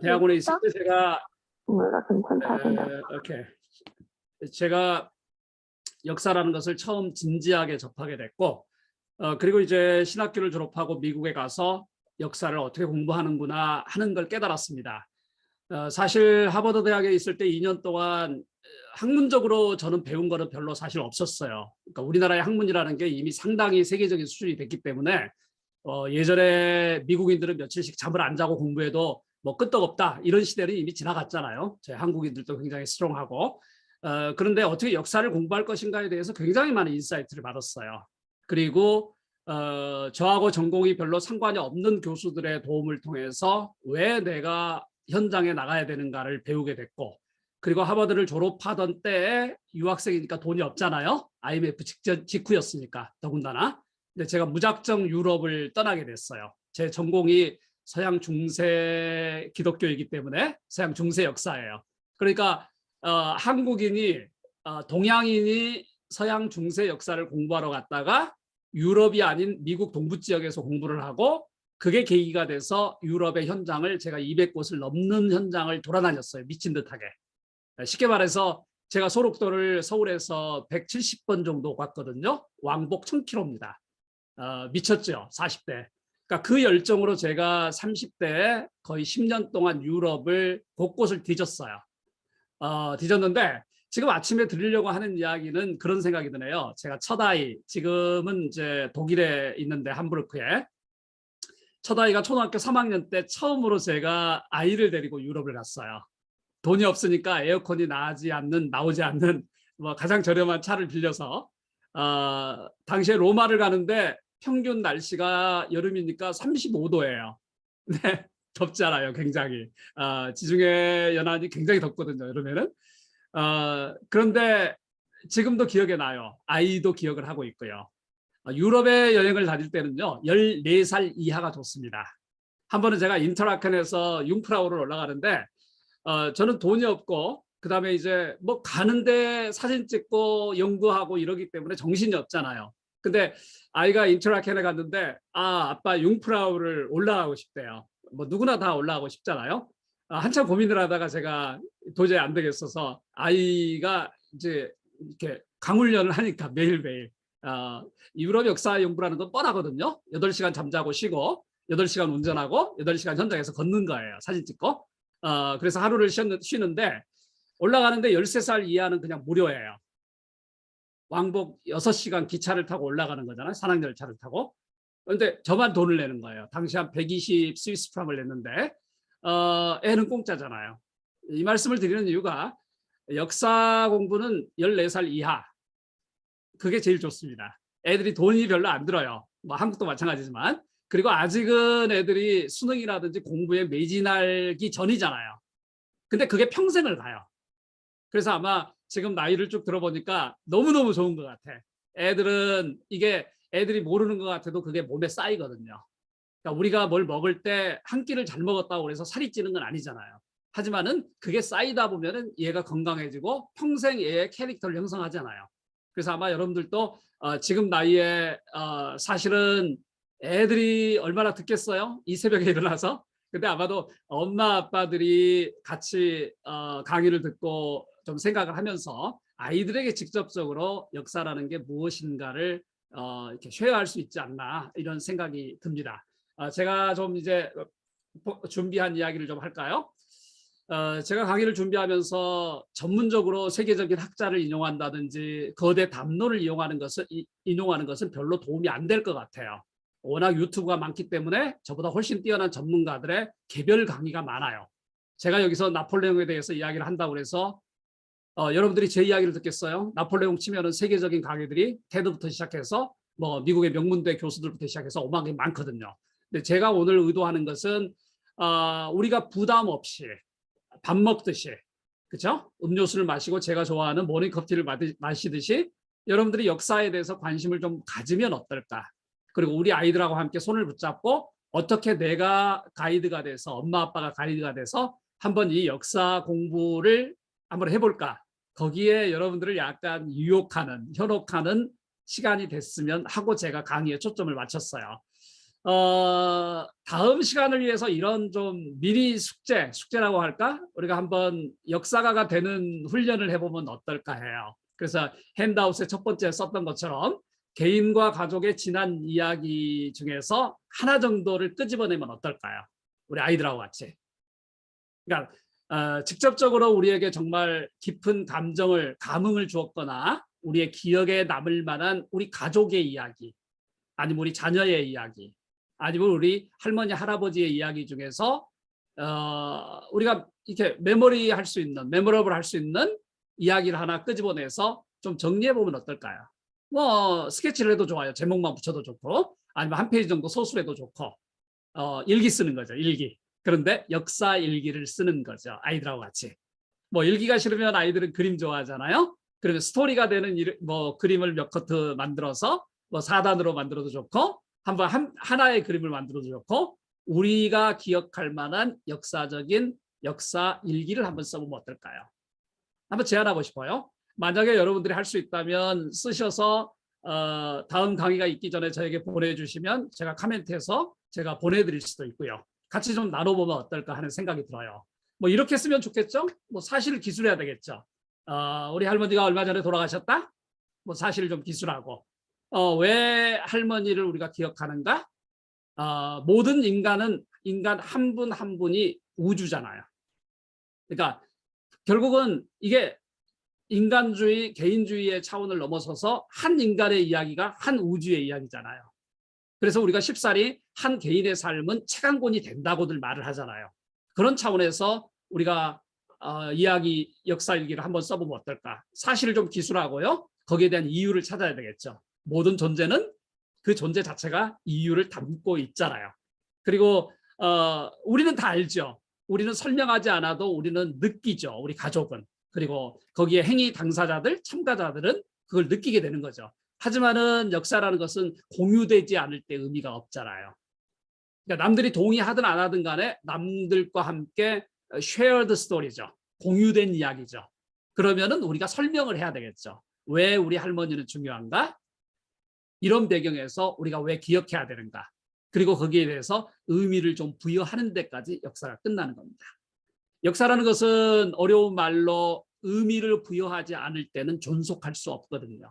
대학원에 있을 때 제가 몰라, 괜찮다 생각. 오케이. 제가 역사라는 것을 처음 진지하게 접하게 됐고, 그리고 이제 신학교를 졸업하고 미국에 가서 역사를 어떻게 공부하는구나 하는 걸 깨달았습니다. 사실 하버드 대학에 있을 때 2년 동안 학문적으로 저는 배운 거는 별로 사실 없었어요. 그러니까 우리나라의 학문이라는 게 이미 상당히 세계적인 수준이 됐기 때문에 예전에 미국인들은 며칠씩 잠을 안 자고 공부해도 뭐 끄떡없다 이런 시대는 이미 지나갔잖아요. 저희 한국인들도 굉장히 스트롱하고. 그런데 어떻게 역사를 공부할 것인가에 대해서 굉장히 많은 인사이트를 받았어요. 그리고 저하고 전공이 별로 상관이 없는 교수들의 도움을 통해서 왜 내가 현장에 나가야 되는가를 배우게 됐고, 그리고 하버드를 졸업하던 때에 유학생이니까 돈이 없잖아요. IMF 직후였으니까 더군다나. 근데 제가 무작정 유럽을 떠나게 됐어요. 제 전공이 서양 중세 기독교이기 때문에 서양 중세 역사예요. 그러니까 한국인이 동양인이 서양 중세 역사를 공부하러 갔다가 유럽이 아닌 미국 동부 지역에서 공부를 하고, 그게 계기가 돼서 유럽의 현장을 제가 200곳을 넘는 현장을 돌아다녔어요. 미친 듯하게. 쉽게 말해서 제가 소록도를 서울에서 170번 정도 갔거든요. 왕복 1000km입니다. 미쳤죠. 40대. 그러니까 그 열정으로 제가 30대에 거의 10년 동안 유럽을 곳곳을 뒤졌어요. 뒤졌는데 지금 아침에 드리려고 하는 이야기는 그런 생각이 드네요. 제가 첫 아이, 지금은 이제 독일에 있는데 함부르크에, 첫 아이가 초등학교 3학년 때 처음으로 제가 아이를 데리고 유럽을 갔어요. 돈이 없으니까 에어컨이 나오지 않는 뭐 가장 저렴한 차를 빌려서 당시에 로마를 가는데 평균 날씨가 여름이니까 35도예요. 네, 덥잖아요, 굉장히. 지중해 연안이 굉장히 덥거든요, 여름에는. 그런데 지금도 기억에 나요. 아이도 기억을 하고 있고요. 유럽에 여행을 다닐 때는요, 14살 이하가 좋습니다. 한 번은 제가 인터라켄에서 융프라우를 올라가는데 저는 돈이 없고, 그 다음에 이제 뭐 가는데 사진 찍고 연구하고 이러기 때문에 정신이 없잖아요. 근데 아이가 인터라켄에 갔는데 아빠 융프라우를 올라가고 싶대요. 뭐 누구나 다 올라가고 싶잖아요. 한참 고민을 하다가 제가 도저히 안 되겠어서, 아이가 이제 이렇게 강훈련을 하니까 매일매일 유럽 역사 연구라는 건 뻔하거든요. 8시간 잠자고 쉬고 8시간 운전하고 8시간 현장에서 걷는 거예요. 사진 찍고. 그래서 하루를 쉬는데 올라가는데 13살 이하는 그냥 무료예요. 왕복 6시간 기차를 타고 올라가는 거잖아요. 산악열차를 타고. 그런데 저만 돈을 내는 거예요. 당시 한 120 스위스 프랑을 냈는데 애는 공짜잖아요. 이 말씀을 드리는 이유가 역사 공부는 14살 이하, 그게 제일 좋습니다. 애들이 돈이 별로 안 들어요. 뭐 한국도 마찬가지지만. 그리고 아직은 애들이 수능이라든지 공부에 매진하기 전이잖아요. 근데 그게 평생을 가요. 그래서 아마 지금 나이를 쭉 들어보니까 너무너무 좋은 것 같아. 애들이 모르는 것 같아도 그게 몸에 쌓이거든요. 그러니까 우리가 뭘 먹을 때 한 끼를 잘 먹었다고 해서 살이 찌는 건 아니잖아요. 하지만은 그게 쌓이다 보면은 얘가 건강해지고 평생 얘의 캐릭터를 형성하잖아요. 그래서 아마 여러분들도 지금 나이에 사실은 애들이 얼마나 듣겠어요? 이 새벽에 일어나서. 근데 아마도 엄마 아빠들이 같이 강의를 듣고 좀 생각을 하면서 아이들에게 직접적으로 역사라는 게 무엇인가를 이렇게 쉐어할 수 있지 않나, 이런 생각이 듭니다. 제가 좀 이제 준비한 이야기를 좀 할까요? 제가 강의를 준비하면서 전문적으로 세계적인 학자를 인용한다든지 거대 담론을 인용하는 것은 별로 도움이 안 될 것 같아요. 워낙 유튜브가 많기 때문에 저보다 훨씬 뛰어난 전문가들의 개별 강의가 많아요. 제가 여기서 나폴레옹에 대해서 이야기를 한다고 해서 여러분들이 제 이야기를 듣겠어요? 나폴레옹 치면은 세계적인 강의들이 테드부터 시작해서 뭐 미국의 명문대 교수들부터 시작해서 어마어마하게 많거든요. 근데 제가 오늘 의도하는 것은 우리가 부담 없이 밥 먹듯이, 그렇죠? 음료수를 마시고 제가 좋아하는 모닝커피를 마시듯이 여러분들이 역사에 대해서 관심을 좀 가지면 어떨까? 그리고 우리 아이들하고 함께 손을 붙잡고 어떻게 내가 가이드가 돼서, 엄마 아빠가 가이드가 돼서 한번 이 역사 공부를 한번 해볼까? 거기에 여러분들을 약간 유혹하는, 현혹하는 시간이 됐으면 하고 제가 강의에 초점을 맞췄어요. 다음 시간을 위해서 이런 좀 미리 숙제라고 할까? 우리가 한번 역사가가 되는 훈련을 해보면 어떨까 해요. 그래서 핸드아웃에 첫 번째 썼던 것처럼 개인과 가족의 지난 이야기 중에서 하나 정도를 끄집어내면 어떨까요? 우리 아이들하고 같이. 그러니까 직접적으로 우리에게 정말 깊은 감흥을 주었거나 우리의 기억에 남을 만한 우리 가족의 이야기, 아니면 우리 자녀의 이야기, 아니면 우리 할머니 할아버지의 이야기 중에서 우리가 이렇게 메모러블 할 수 있는 이야기를 하나 끄집어내서 좀 정리해 보면 어떨까요? 뭐 스케치를 해도 좋아요. 제목만 붙여도 좋고, 아니면 한 페이지 정도 소설해도 좋고, 일기 쓰는 거죠. 일기. 그런데 역사 일기를 쓰는 거죠. 아이들하고 같이. 뭐 일기가 싫으면 아이들은 그림 좋아하잖아요. 그러면 스토리가 되는 뭐 그림을 몇 커트 만들어서 뭐 4단으로 만들어도 좋고, 하나의 그림을 만들어도 좋고, 우리가 기억할 만한 역사적인 역사 일기를 한번 써보면 어떨까요? 한번 제안하고 싶어요. 만약에 여러분들이 할 수 있다면 쓰셔서 다음 강의가 있기 전에 저에게 보내주시면 제가 코멘트해서 제가 보내드릴 수도 있고요. 같이 좀 나눠보면 어떨까 하는 생각이 들어요. 뭐 이렇게 쓰면 좋겠죠? 뭐 사실을 기술해야 되겠죠. 우리 할머니가 얼마 전에 돌아가셨다? 뭐 사실을 좀 기술하고, 왜 할머니를 우리가 기억하는가? 모든 인간 한 분 한 분이 우주잖아요. 그러니까 결국은 이게 인간주의, 개인주의의 차원을 넘어서서 한 인간의 이야기가 한 우주의 이야기잖아요. 그래서 우리가 쉽사리 한 개인의 삶은 체감권이 된다고들 말을 하잖아요. 그런 차원에서 우리가 역사 일기를 한번 써보면 어떨까? 사실을 좀 기술하고요. 거기에 대한 이유를 찾아야 되겠죠. 모든 존재는 그 존재 자체가 이유를 담고 있잖아요. 그리고 우리는 다 알죠. 우리는 설명하지 않아도 우리는 느끼죠. 우리 가족은. 그리고 거기에 행위 당사자들, 참가자들은 그걸 느끼게 되는 거죠. 하지만은 역사라는 것은 공유되지 않을 때 의미가 없잖아요. 그러니까 남들이 동의하든 안 하든 간에 남들과 함께 shared story죠. 공유된 이야기죠. 그러면은 우리가 설명을 해야 되겠죠. 왜 우리 할머니는 중요한가? 이런 배경에서 우리가 왜 기억해야 되는가? 그리고 거기에 대해서 의미를 좀 부여하는 데까지 역사가 끝나는 겁니다. 역사라는 것은 어려운 말로 의미를 부여하지 않을 때는 존속할 수 없거든요.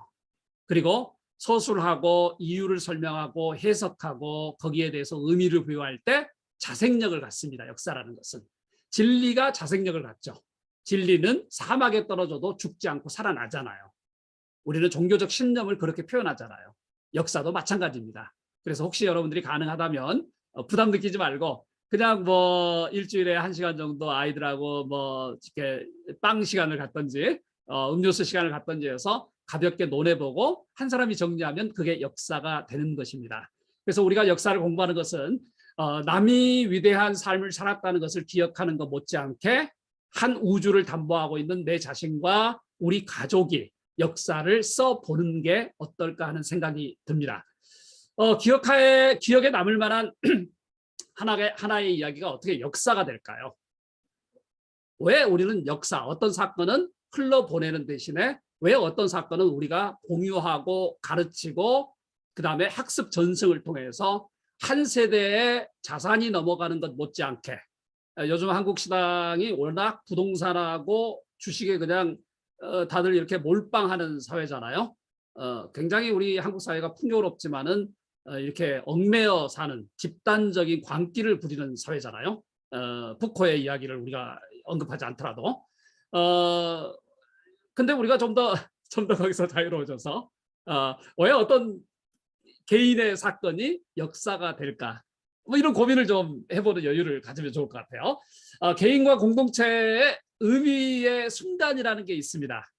그리고 서술하고 이유를 설명하고 해석하고 거기에 대해서 의미를 부여할 때 자생력을 갖습니다. 역사라는 것은. 진리가 자생력을 갖죠. 진리는 사막에 떨어져도 죽지 않고 살아나잖아요. 우리는 종교적 신념을 그렇게 표현하잖아요. 역사도 마찬가지입니다. 그래서 혹시 여러분들이 가능하다면 부담 느끼지 말고 그냥 뭐 일주일에 1시간 정도 아이들하고 뭐 이렇게 빵 시간을 갖든지 음료수 시간을 갖든지 해서 가볍게 논해보고 한 사람이 정리하면 그게 역사가 되는 것입니다. 그래서 우리가 역사를 공부하는 것은 남이 위대한 삶을 살았다는 것을 기억하는 것 못지않게 한 우주를 담보하고 있는 내 자신과 우리 가족이 역사를 써보는 게 어떨까 하는 생각이 듭니다. 기억에 남을 만한 하나의 이야기가 어떻게 역사가 될까요? 왜 우리는 어떤 사건은 흘러보내는 대신에 왜 어떤 사건은 우리가 공유하고 가르치고 그다음에 학습 전승을 통해서 한 세대의 자산이 넘어가는 것 못지않게 요즘 한국 시장이 워낙 부동산하고 주식에 그냥 다들 이렇게 몰빵하는 사회잖아요. 굉장히 우리 한국 사회가 풍요롭지만은 이렇게 얽매여 사는 집단적인 광기를 부리는 사회잖아요. 부코의 이야기를 우리가 언급하지 않더라도. 근데 우리가 좀 더 거기서 자유로워져서 왜 어떤 개인의 사건이 역사가 될까? 뭐 이런 고민을 좀 해보는 여유를 가지면 좋을 것 같아요. 개인과 공동체의 의미의 순간이라는 게 있습니다.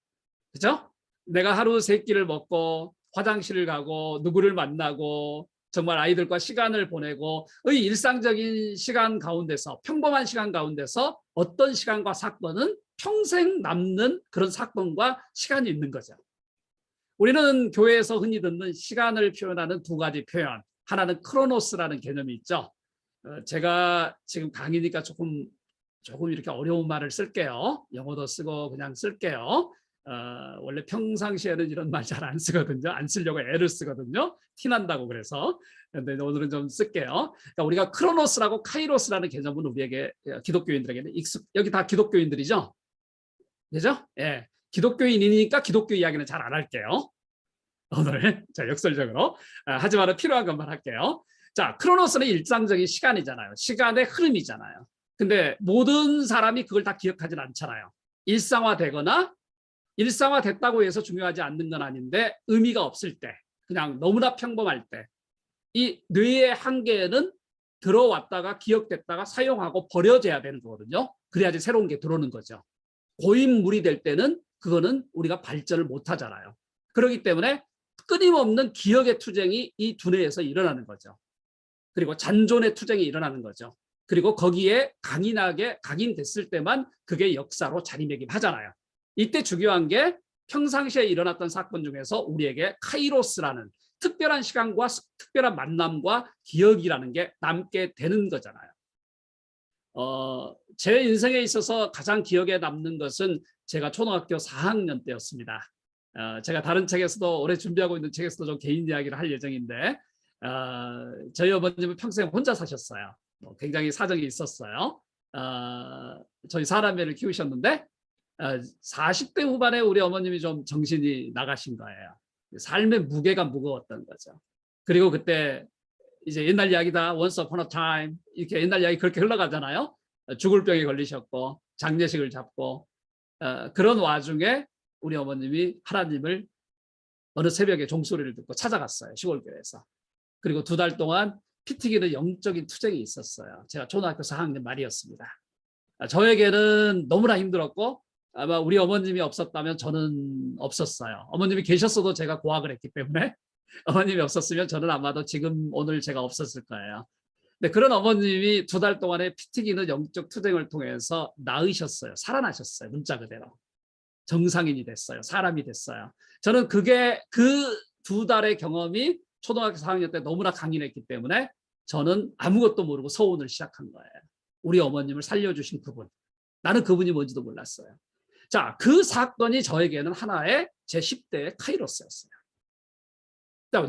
그죠? 내가 하루 3끼를 먹고 화장실을 가고 누구를 만나고 정말 아이들과 시간을 보내고 의 일상적인 시간 가운데서 평범한 시간 가운데서 어떤 시간과 사건은 평생 남는 그런 사건과 시간이 있는 거죠. 우리는 교회에서 흔히 듣는 시간을 표현하는 2가지 표현. 하나는 크로노스라는 개념이 있죠. 제가 지금 강의니까 조금 이렇게 어려운 말을 쓸게요. 영어도 쓰고 그냥 쓸게요. 원래 평상시에는 이런 말 잘 안 쓰거든요. 안 쓰려고 애를 쓰거든요. 티난다고 그래서. 근데 오늘은 좀 쓸게요. 그러니까 우리가 크로노스라고 카이로스라는 개념은 우리에게 기독교인들에게는 여기 다 기독교인들이죠. 그죠? 예. 기독교인이니까 기독교 이야기는 잘 안 할게요. 오늘 자 역설적으로 하지만 필요한 것만 할게요. 자, 크로노스는 일상적인 시간이잖아요. 시간의 흐름이잖아요. 근데 모든 사람이 그걸 다 기억하진 않잖아요. 일상화되거나 일상화됐다고 해서 중요하지 않는 건 아닌데 의미가 없을 때, 그냥 너무나 평범할 때 이 뇌의 한계에는 들어왔다가 기억됐다가 사용하고 버려져야 되는 거거든요. 그래야지 새로운 게 들어오는 거죠. 고인물이 될 때는 그거는 우리가 발전을 못 하잖아요. 그렇기 때문에 끊임없는 기억의 투쟁이 이 두뇌에서 일어나는 거죠. 그리고 잔존의 투쟁이 일어나는 거죠. 그리고 거기에 각인됐을 때만 그게 역사로 자리매김하잖아요. 이때 중요한 게 평상시에 일어났던 사건 중에서 우리에게 카이로스라는 특별한 시간과 특별한 만남과 기억이라는 게 남게 되는 거잖아요. 제 인생에 있어서 가장 기억에 남는 것은 제가 초등학교 4학년 때였습니다. 제가 다른 책에서도 올해 준비하고 있는 책에서도 좀 개인 이야기를 할 예정인데 저희 어머님은 평생 혼자 사셨어요. 굉장히 사정이 있었어요. 저희 사남매를 키우셨는데 40대 후반에 우리 어머님이 좀 정신이 나가신 거예요. 삶의 무게가 무거웠던 거죠. 그리고 그때 이제 옛날 이야기다, once upon a time 이렇게 옛날 이야기 그렇게 흘러가잖아요. 죽을 병에 걸리셨고 장례식을 잡고 그런 와중에 우리 어머님이 하나님을 어느 새벽에 종소리를 듣고 찾아갔어요. 시골교회에서. 그리고 2달 동안 피 튀기는 영적인 투쟁이 있었어요. 제가 초등학교 4학년 말이었습니다. 저에게는 너무나 힘들었고 아마 우리 어머님이 없었다면 저는 없었어요. 어머님이 계셨어도 제가 고학을 했기 때문에 어머님이 없었으면 저는 아마도 지금 오늘 제가 없었을 거예요. 근데 그런 어머님이 2달 동안의 피 튀기는 영적 투쟁을 통해서 나으셨어요. 살아나셨어요. 문자 그대로. 정상인이 됐어요. 사람이 됐어요. 저는 그게 그 2달의 경험이 초등학교 4학년 때 너무나 강인했기 때문에 저는 아무것도 모르고 서원을 시작한 거예요. 우리 어머님을 살려주신 그분. 나는 그분이 뭔지도 몰랐어요. 자, 그 사건이 저에게는 하나의 제 10대의 카이로스였어요.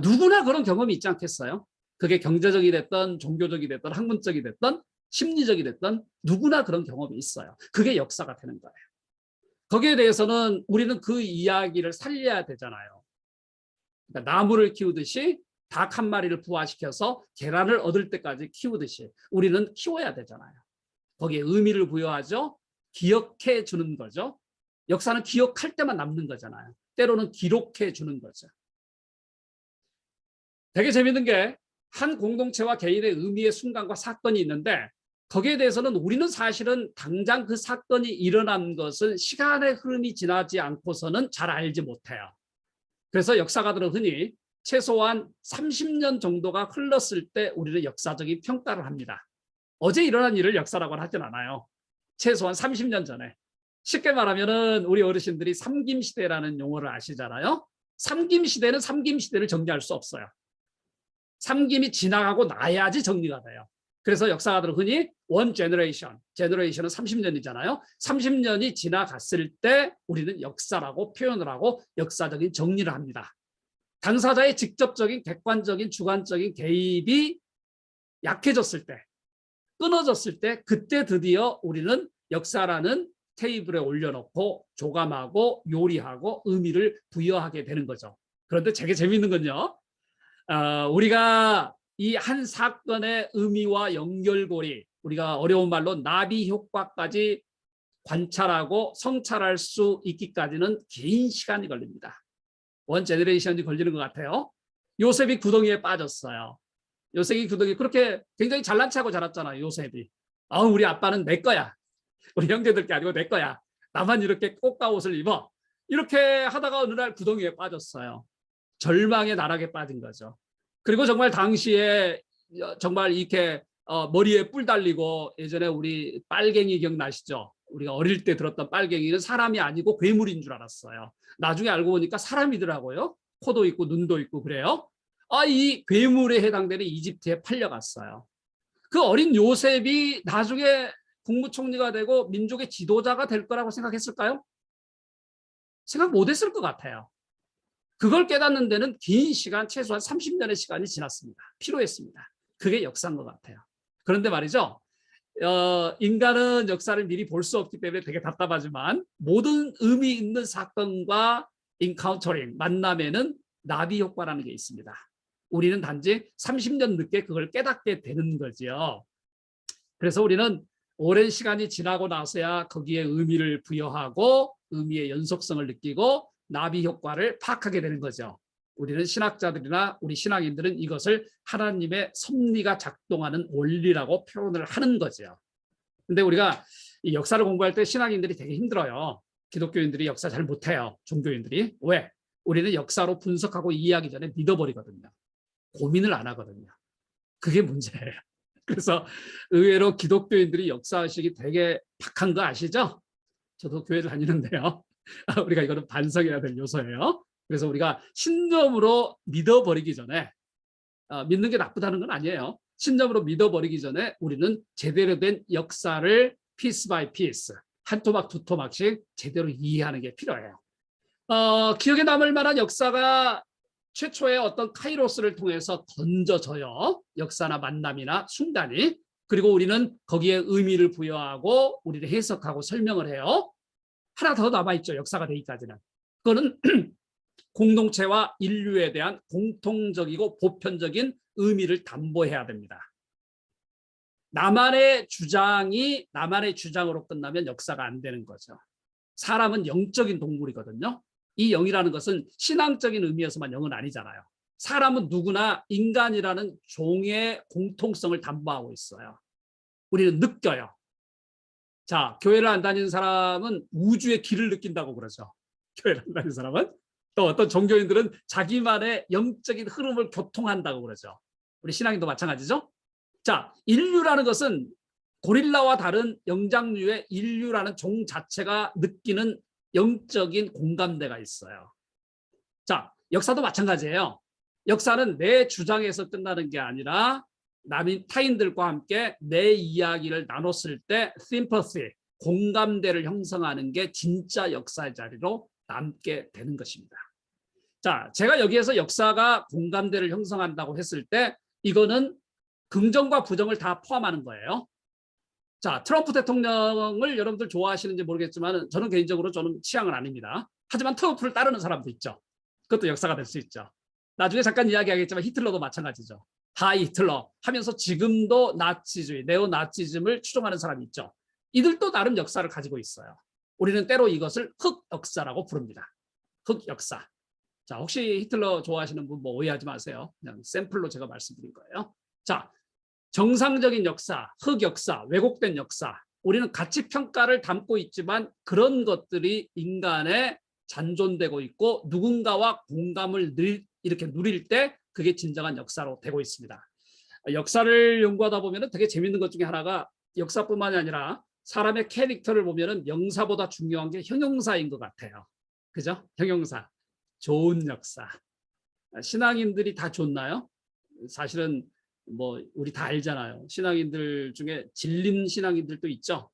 누구나 그런 경험이 있지 않겠어요? 그게 경제적이 됐던 종교적이 됐던 학문적이 됐던 심리적이 됐던 누구나 그런 경험이 있어요. 그게 역사가 되는 거예요. 거기에 대해서는 우리는 그 이야기를 살려야 되잖아요. 그러니까 나무를 키우듯이 닭 한 마리를 부화시켜서 계란을 얻을 때까지 키우듯이 우리는 키워야 되잖아요. 거기에 의미를 부여하죠. 기억해 주는 거죠. 역사는 기억할 때만 남는 거잖아요. 때로는 기록해 주는 거죠. 되게 재밌는 게 한 공동체와 개인의 의미의 순간과 사건이 있는데 거기에 대해서는 우리는 사실은 당장 그 사건이 일어난 것은 시간의 흐름이 지나지 않고서는 잘 알지 못해요. 그래서 역사가들은 흔히 최소한 30년 정도가 흘렀을 때 우리는 역사적인 평가를 합니다. 어제 일어난 일을 역사라고는 하진 않아요. 최소한 30년 전에. 쉽게 말하면 우리 어르신들이 삼김시대라는 용어를 아시잖아요. 삼김시대는 삼김시대를 정리할 수 없어요. 삼김이 지나가고 나야지 정리가 돼요. 그래서 역사가들은 흔히 one generation, generation은 30년이잖아요. 30년이 지나갔을 때 우리는 역사라고 표현을 하고 역사적인 정리를 합니다. 당사자의 직접적인 객관적인 주관적인 개입이 약해졌을 때, 끊어졌을 때 그때 드디어 우리는 역사라는 테이블에 올려놓고 조감하고 요리하고 의미를 부여하게 되는 거죠. 그런데 되게 재미있는 건요. 우리가 이 한 사건의 의미와 연결고리, 우리가 어려운 말로 나비 효과까지 관찰하고 성찰할 수 있기까지는 긴 시간이 걸립니다. 원 제너레이션이 걸리는 것 같아요. 요셉이 구덩이에 빠졌어요. 요셉이 구덩이 그렇게 굉장히 잘난 체하고 자랐잖아요. 요셉이. 우리 아빠는 내 거야. 우리 형제들 게 아니고 내 거야. 나만 이렇게 꽃가 옷을 입어. 이렇게 하다가 어느 날 구덩이에 빠졌어요. 절망의 나락에 빠진 거죠. 그리고 정말 당시에 정말 이렇게 머리에 뿔 달리고 예전에 우리 빨갱이 기억나시죠? 우리가 어릴 때 들었던 빨갱이는 사람이 아니고 괴물인 줄 알았어요. 나중에 알고 보니까 사람이더라고요. 코도 있고 눈도 있고 그래요. 이 괴물에 해당되는 이집트에 팔려갔어요. 그 어린 요셉이 나중에 국무총리가 되고 민족의 지도자가 될 거라고 생각했을까요? 생각 못했을 것 같아요. 그걸 깨닫는 데는 긴 시간, 최소한 30년의 시간이 지났습니다. 필요했습니다. 그게 역사인 것 같아요. 그런데 말이죠. 인간은 역사를 미리 볼 수 없기 때문에 되게 답답하지만 모든 의미 있는 사건과 인카운터링, 만남에는 나비 효과라는 게 있습니다. 우리는 단지 30년 늦게 그걸 깨닫게 되는 거죠. 그래서 우리는 오랜 시간이 지나고 나서야 거기에 의미를 부여하고 의미의 연속성을 느끼고 나비 효과를 파악하게 되는 거죠. 우리는 신학자들이나 우리 신앙인들은 이것을 하나님의 섭리가 작동하는 원리라고 표현을 하는 거죠. 근데 우리가 이 역사를 공부할 때 신앙인들이 되게 힘들어요. 기독교인들이 역사 잘 못해요. 종교인들이. 왜? 우리는 역사로 분석하고 이해하기 전에 믿어버리거든요. 고민을 안 하거든요. 그게 문제예요. 그래서 의외로 기독교인들이 역사의식이 되게 박한 거 아시죠? 저도 교회를 다니는데요. 우리가 이거는 반성해야 될 요소예요. 그래서 우리가 신념으로 믿어버리기 전에 믿는 게 나쁘다는 건 아니에요. 신념으로 믿어버리기 전에 우리는 제대로 된 역사를 피스 바이 피스, 한 토막 두 토막씩 제대로 이해하는 게 필요해요. 기억에 남을 만한 역사가 최초의 어떤 카이로스를 통해서 던져져요. 역사나 만남이나 순간이. 그리고 우리는 거기에 의미를 부여하고 우리를 해석하고 설명을 해요. 하나 더 남아있죠. 역사가 되기까지는. 그거는 공동체와 인류에 대한 공통적이고 보편적인 의미를 담보해야 됩니다. 나만의 주장으로 끝나면 역사가 안 되는 거죠. 사람은 영적인 동물이거든요. 이 영이라는 것은 신앙적인 의미에서만 영은 아니잖아요. 사람은 누구나 인간이라는 종의 공통성을 담보하고 있어요. 우리는 느껴요. 자, 교회를 안 다니는 사람은 우주의 길을 느낀다고 그러죠. 교회를 안 다니는 사람은. 또 어떤 종교인들은 자기만의 영적인 흐름을 교통한다고 그러죠. 우리 신앙인도 마찬가지죠. 자, 인류라는 것은 고릴라와 다른 영장류의 인류라는 종 자체가 느끼는 영적인 공감대가 있어요. 자, 역사도 마찬가지예요. 역사는 내 주장에서 끝나는 게 아니라 타인들과 함께 내 이야기를 나눴을 때 sympathy, 공감대를 형성하는 게 진짜 역사의 자리로 남게 되는 것입니다. 자, 제가 여기에서 역사가 공감대를 형성한다고 했을 때 이거는 긍정과 부정을 다 포함하는 거예요. 자, 트럼프 대통령을 여러분들 좋아하시는지 모르겠지만 저는 개인적으로 저는 취향은 아닙니다. 하지만 트럼프를 따르는 사람도 있죠. 그것도 역사가 될 수 있죠. 나중에 잠깐 이야기하겠지만 히틀러도 마찬가지죠. 하이 히틀러 하면서 지금도 나치주의, 네오나치즘을 추종하는 사람이 있죠. 이들도 나름 역사를 가지고 있어요. 우리는 때로 이것을 흑역사라고 부릅니다. 흑역사. 자, 혹시 히틀러 좋아하시는 분 뭐 오해하지 마세요. 그냥 샘플로 제가 말씀드린 거예요. 자, 정상적인 역사, 흑역사, 왜곡된 역사. 우리는 가치 평가를 담고 있지만 그런 것들이 인간에 잔존되고 있고 누군가와 공감을 이렇게 누릴 때 그게 진정한 역사로 되고 있습니다. 역사를 연구하다 보면 되게 재밌는 것 중에 하나가 역사뿐만이 아니라 사람의 캐릭터를 보면 명사보다 중요한 게 형용사인 것 같아요. 그죠? 형용사. 좋은 역사. 신앙인들이 다 좋나요? 사실은 뭐 우리 다 알잖아요. 신앙인들 중에 질린 신앙인들도 있죠.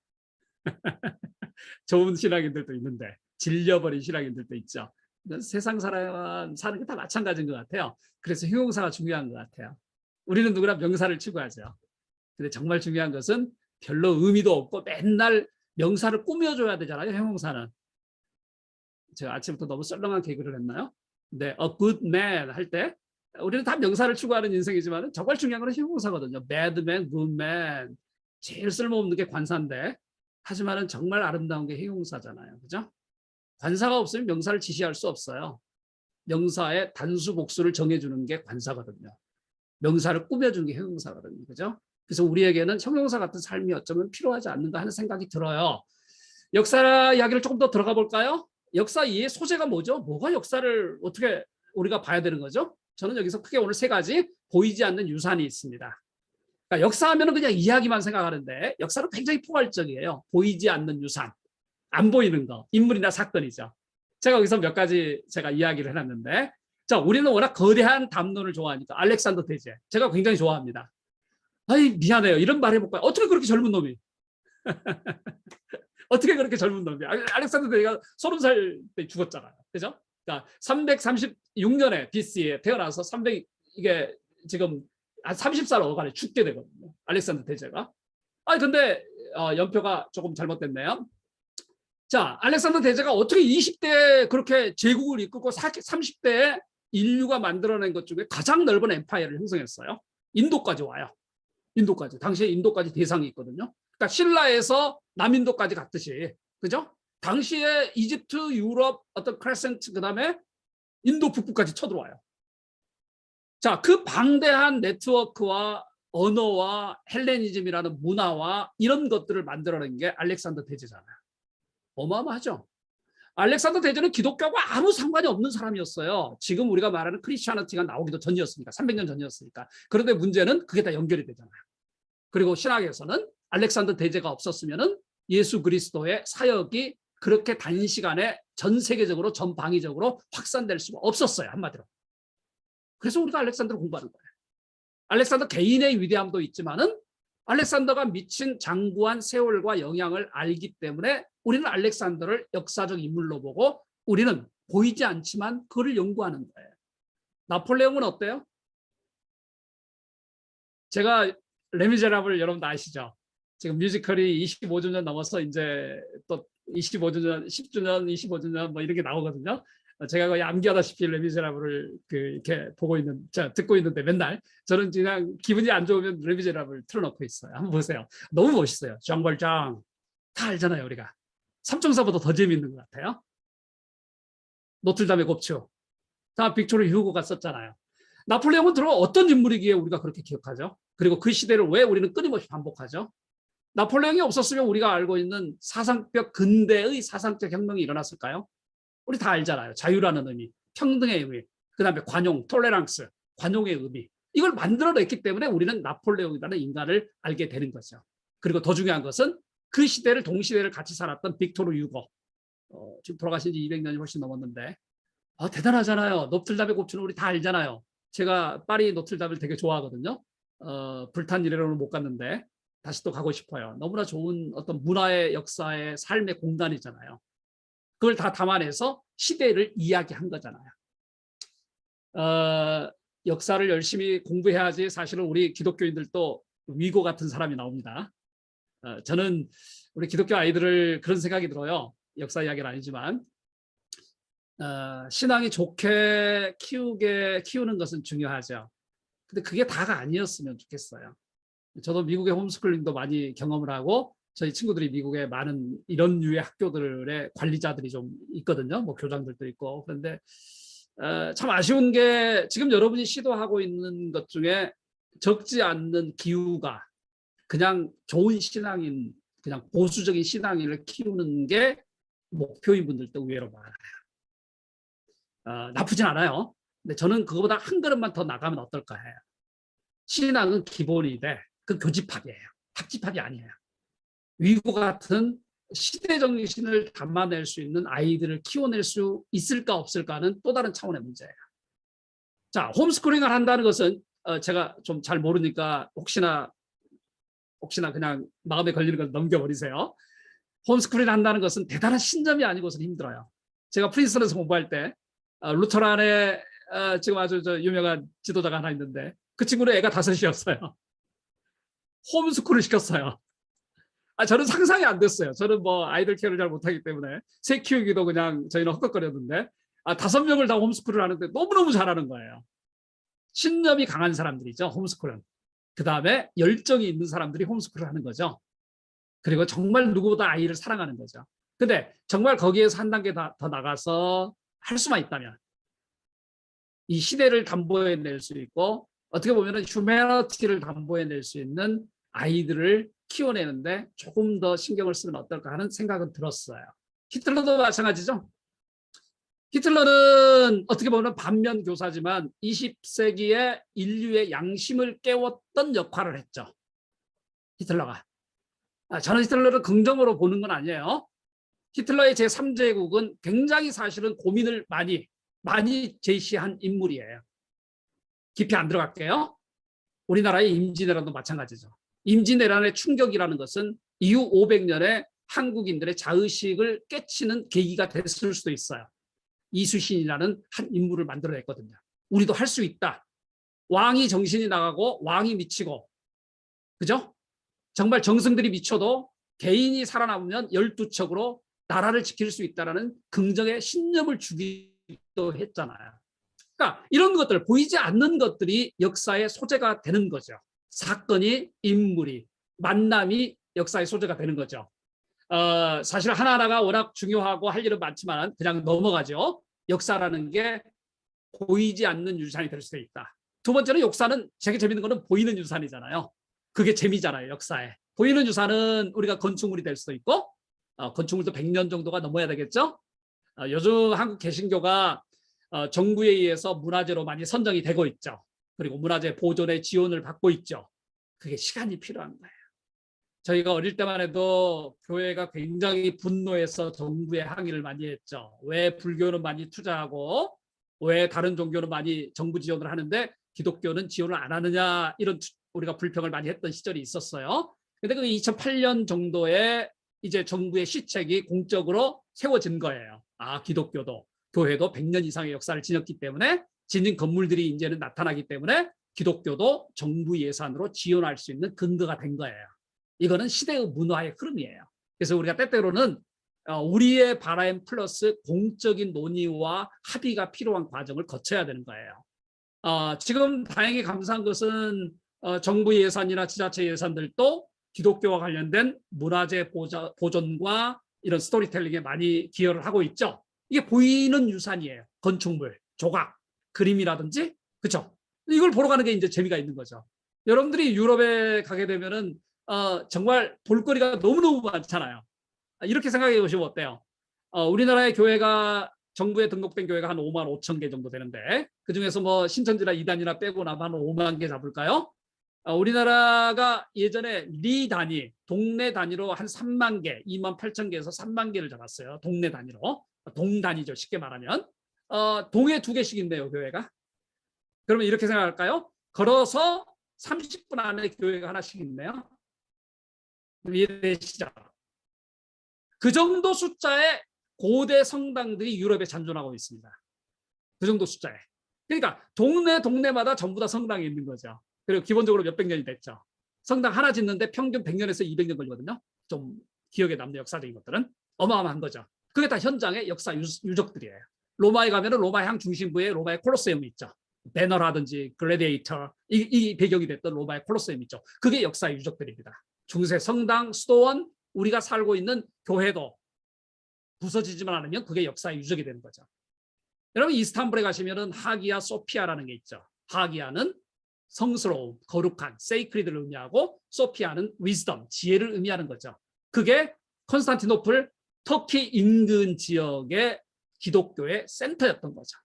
좋은 신앙인들도 있는데 질려버린 신앙인들도 있죠. 세상 사람 사는 게 다 마찬가지인 것 같아요. 그래서 형용사가 중요한 것 같아요. 우리는 누구나 명사를 추구하죠. 근데 정말 중요한 것은 별로 의미도 없고 맨날 명사를 꾸며줘야 되잖아요. 형용사는. 제가 아침부터 너무 썰렁한 개그를 했나요? 근데 a good man 할 때 우리는 다 명사를 추구하는 인생이지만 정말 중요한 건 형용사거든요. bad man, good man. 제일 쓸모없는 게 관사인데 하지만은 정말 아름다운 게 형용사잖아요. 그죠? 관사가 없으면 명사를 지시할 수 없어요. 명사의 단수 복수를 정해주는 게 관사거든요. 명사를 꾸며주는 게 형용사거든요. 그죠? 그래서 우리에게는 형용사 같은 삶이 어쩌면 필요하지 않는가 하는 생각이 들어요. 역사 이야기를 조금 더 들어가 볼까요? 역사 이해 소재가 뭐죠? 뭐가 역사를 어떻게 우리가 봐야 되는 거죠? 저는 여기서 크게 오늘 세 가지 보이지 않는 유산이 있습니다. 그러니까 역사하면 그냥 이야기만 생각하는데 역사는 굉장히 포괄적이에요. 보이지 않는 유산, 안 보이는 거, 인물이나 사건이죠. 제가 여기서 몇 가지 제가 이야기를 해놨는데 자, 우리는 워낙 거대한 담론을 좋아하니까 알렉산더 대제 제가 굉장히 좋아합니다. 아이 미안해요. 이런 말 해볼까요? 어떻게 그렇게 젊은 놈이 어떻게 그렇게 젊은 놈이? 알렉산더 대제가 30살 때 죽었잖아요. 그죠? 그러니까 336년에 BC에 태어나서 이게 지금 한 30살 어간에 죽게 되거든요. 알렉산더 대제가. 근데 연표가 조금 잘못됐네요. 자, 알렉산더 대제가 어떻게 20대에 그렇게 제국을 이끌고 30대에 인류가 만들어낸 것 중에 가장 넓은 엠파이어를 형성했어요. 인도까지 와요. 인도까지. 당시에 인도까지 대상이 있거든요. 그러니까 신라에서 남인도까지 갔듯이. 그죠? 당시에 이집트, 유럽, 어떤 크레센트, 그 다음에 인도 북부까지 쳐들어와요. 자, 그 방대한 네트워크와 언어와 헬레니즘이라는 문화와 이런 것들을 만들어낸 게 알렉산더 대제잖아요. 어마어마하죠. 알렉산더 대제는 기독교와 아무 상관이 없는 사람이었어요. 지금 우리가 말하는 크리스천리티가 나오기도 전이었으니까, 300년 전이었으니까. 그런데 문제는 그게 다 연결이 되잖아요. 그리고 신학에서는 알렉산더 대제가 없었으면은 예수 그리스도의 사역이 그렇게 단시간에 전 세계적으로 전방위적으로 확산될 수가 없었어요. 한마디로. 그래서 우리가 알렉산더를 공부하는 거예요. 알렉산더 개인의 위대함도 있지만은 알렉산더가 미친 장구한 세월과 영향을 알기 때문에 우리는 알렉산더를 역사적 인물로 보고 우리는 보이지 않지만 그를 연구하는 거예요. 나폴레옹은 어때요? 제가 레미제라블 여러분 아시죠? 지금 뮤지컬이 25주년 넘어서 이제 또 25주년, 10주년, 25주년 뭐 이렇게 나오거든요. 제가 거의 암기하다시피 레미제라블을 이렇게 듣고 있는데 맨날 저는 그냥 기분이 안 좋으면 레미제라블 틀어놓고 있어요. 한번 보세요. 너무 멋있어요. 장 벌장 다 알잖아요. 우리가 삼총사보다 더 재미있는 것 같아요. 노틀담의 곱추 다 빅토르 휴고가 썼잖아요. 나폴레옹은 들어 어떤 인물이기에 우리가 그렇게 기억하죠? 그리고 그 시대를 왜 우리는 끊임없이 반복하죠? 나폴레옹이 없었으면 우리가 알고 있는 사상적 근대의 사상적 혁명이 일어났을까요? 우리 다 알잖아요. 자유라는 의미, 평등의 의미, 그다음에 관용, 톨레랑스, 관용의 의미. 이걸 만들어냈기 때문에 우리는 나폴레옹이라는 인간을 알게 되는 거죠. 그리고 더 중요한 것은 그 시대를 동시대를 같이 살았던 빅토르 유고. 지금 돌아가신 지 200년이 훨씬 넘었는데 대단하잖아요. 노틀담의 곱추는 우리 다 알잖아요. 제가 파리 노틀담을 되게 좋아하거든요. 불탄 이래로는 못 갔는데 다시 또 가고 싶어요. 너무나 좋은 어떤 문화의 역사의 삶의 공간이잖아요. 그걸 다 담아내서 시대를 이야기한 거잖아요. 역사를 열심히 공부해야지 사실은 우리 기독교인들도 위고 같은 사람이 나옵니다. 저는 우리 기독교 아이들을 그런 생각이 들어요. 역사 이야기는 아니지만 신앙이 좋게 키우는 것은 중요하죠. 근데 그게 다가 아니었으면 좋겠어요. 저도 미국의 홈스쿨링도 많이 경험을 하고 저희 친구들이 미국에 많은 이런 류의 학교들의 관리자들이 좀 있거든요. 뭐 교장들도 있고. 그런데 참 아쉬운 게 지금 여러분이 시도하고 있는 것 중에 적지 않는 기후가 그냥 좋은 신앙인, 그냥 보수적인 신앙인을 키우는 게 목표인 분들도 의외로 많아요. 나쁘진 않아요. 근데 저는 그거보다 한 걸음만 더 나가면 어떨까 해요. 신앙은 기본이 돼. 그 교집합이에요. 합집합이 아니에요. 위고 같은 시대 정신을 담아낼 수 있는 아이들을 키워낼 수 있을까 없을까는 또 다른 차원의 문제예요. 자, 홈스쿨링을 한다는 것은 제가 좀 잘 모르니까 혹시나 그냥 마음에 걸리는 걸 넘겨버리세요. 홈스쿨링을 한다는 것은 대단한 신점이 아니고서는 힘들어요. 제가 프린스턴에서 공부할 때 루터란의 지금 아주 유명한 지도자가 하나 있는데 그 친구는 애가 5이었어요. 홈스쿨을 시켰어요. 저는 상상이 안 됐어요. 저는 뭐 아이들 케어를 잘 못하기 때문에 새 키우기도 그냥 저희는 헛걱거렸는데 5명을 다 홈스쿨을 하는데 너무너무 잘하는 거예요. 신념이 강한 사람들이죠. 홈스쿨은. 그 다음에 열정이 있는 사람들이 홈스쿨을 하는 거죠. 그리고 정말 누구보다 아이를 사랑하는 거죠. 근데 정말 거기에서 한 단계 더 나가서 할 수만 있다면 이 시대를 담보해낼 수 있고 어떻게 보면 휴머니티를 담보해낼 수 있는 아이들을 키워내는데 조금 더 신경을 쓰면 어떨까 하는 생각은 들었어요. 히틀러도 마찬가지죠. 히틀러는 어떻게 보면 반면 교사지만 20세기에 인류의 양심을 깨웠던 역할을 했죠. 히틀러가. 저는 히틀러를 긍정으로 보는 건 아니에요. 히틀러의 제3제국은 굉장히 사실은 고민을 많이 제시한 인물이에요. 깊이 안 들어갈게요. 우리나라의 임진왜란도 마찬가지죠. 임진왜란의 충격이라는 것은 이후 500년의 한국인들의 자의식을 깨치는 계기가 됐을 수도 있어요. 이수신이라는 한 인물을 만들어냈거든요. 우리도 할 수 있다. 왕이 정신이 나가고 왕이 미치고, 그죠? 정말 정승들이 미쳐도 개인이 살아남으면 12척으로 나라를 지킬 수 있다는 긍정의 신념을 주기도 했잖아요. 그러니까 이런 것들, 보이지 않는 것들이 역사의 소재가 되는 거죠. 사건이, 인물이, 만남이 역사의 소재가 되는 거죠. 사실 하나하나가 워낙 중요하고 할 일은 많지만 그냥 넘어가죠. 역사라는 게 보이지 않는 유산이 될 수도 있다. 두 번째는 역사는 되게 재밌는 거는 보이는 유산이잖아요. 그게 재미잖아요, 역사에. 보이는 유산은 우리가 건축물이 될 수도 있고, 건축물도 100년 정도가 넘어야 되겠죠. 요즘 한국 개신교가 정부에 의해서 문화재로 많이 선정이 되고 있죠. 그리고 문화재 보존의 지원을 받고 있죠. 그게 시간이 필요한 거예요. 저희가 어릴 때만 해도 교회가 굉장히 분노해서 정부에 항의를 많이 했죠. 왜 불교는 많이 투자하고 왜 다른 종교는 많이 정부 지원을 하는데 기독교는 지원을 안 하느냐, 이런 우리가 불평을 많이 했던 시절이 있었어요. 근데 그 2008년 정도에 이제 정부의 시책이 공적으로 세워진 거예요. 기독교도 교회도 100년 이상의 역사를 지녔기 때문에, 지닌 건물들이 이제는 나타나기 때문에 기독교도 정부 예산으로 지원할 수 있는 근거가 된 거예요. 이거는 시대의 문화의 흐름이에요. 그래서 우리가 때때로는 우리의 바람 플러스 공적인 논의와 합의가 필요한 과정을 거쳐야 되는 거예요. 지금 다행히 감사한 것은 정부 예산이나 지자체 예산들도 기독교와 관련된 문화재 보존과 이런 스토리텔링에 많이 기여를 하고 있죠. 이게 보이는 유산이에요. 건축물, 조각, 그림이라든지, 그렇죠? 이걸 보러 가는 게 이제 재미가 있는 거죠. 여러분들이 유럽에 가게 되면은 정말 볼거리가 너무너무 많잖아요. 이렇게 생각해 보시면 어때요? 우리나라의 교회가, 정부에 등록된 교회가 한 5만 5천 개 정도 되는데, 그중에서 뭐 신천지나 이단이나 빼고 나면 한 5만 개 잡을까요? 우리나라가 예전에 리 단위, 동네 단위로 한 3만 개, 2만 8천 개에서 3만 개를 잡았어요. 동네 단위로. 동 단위죠, 쉽게 말하면. 동에 2개씩 있네요, 교회가. 그러면 이렇게 생각할까요? 걸어서 30분 안에 교회가 하나씩 있네요. 이해되시죠? 그 정도 숫자의 고대 성당들이 유럽에 잔존하고 있습니다. 그 정도 숫자에. 그러니까 동네마다 전부 다 성당이 있는 거죠. 그리고 기본적으로 몇백 년이 됐죠. 성당 하나 짓는데 평균 100년에서 200년 걸리거든요. 좀 기억에 남는 역사적인 것들은 어마어마한 거죠. 그게 다 현장의 역사 유적들이에요. 로마에 가면 로마 향 중심부에 로마의 콜로세움이 있죠. 배너라든지 글래디에이터, 이 배경이 됐던 로마의 콜로세움 있죠. 그게 역사 유적들입니다. 중세 성당, 수도원, 우리가 살고 있는 교회도 부서지지만 않으면 그게 역사의 유적이 되는 거죠. 여러분, 이스탄불에 가시면은 하기야 소피아라는 게 있죠. 하기야는 성스러움, 거룩한, 세이크리드를 의미하고, 소피아는 위즈덤, 지혜를 의미하는 거죠. 그게 콘스탄티노플, 터키 인근 지역의 기독교의 센터였던 거죠.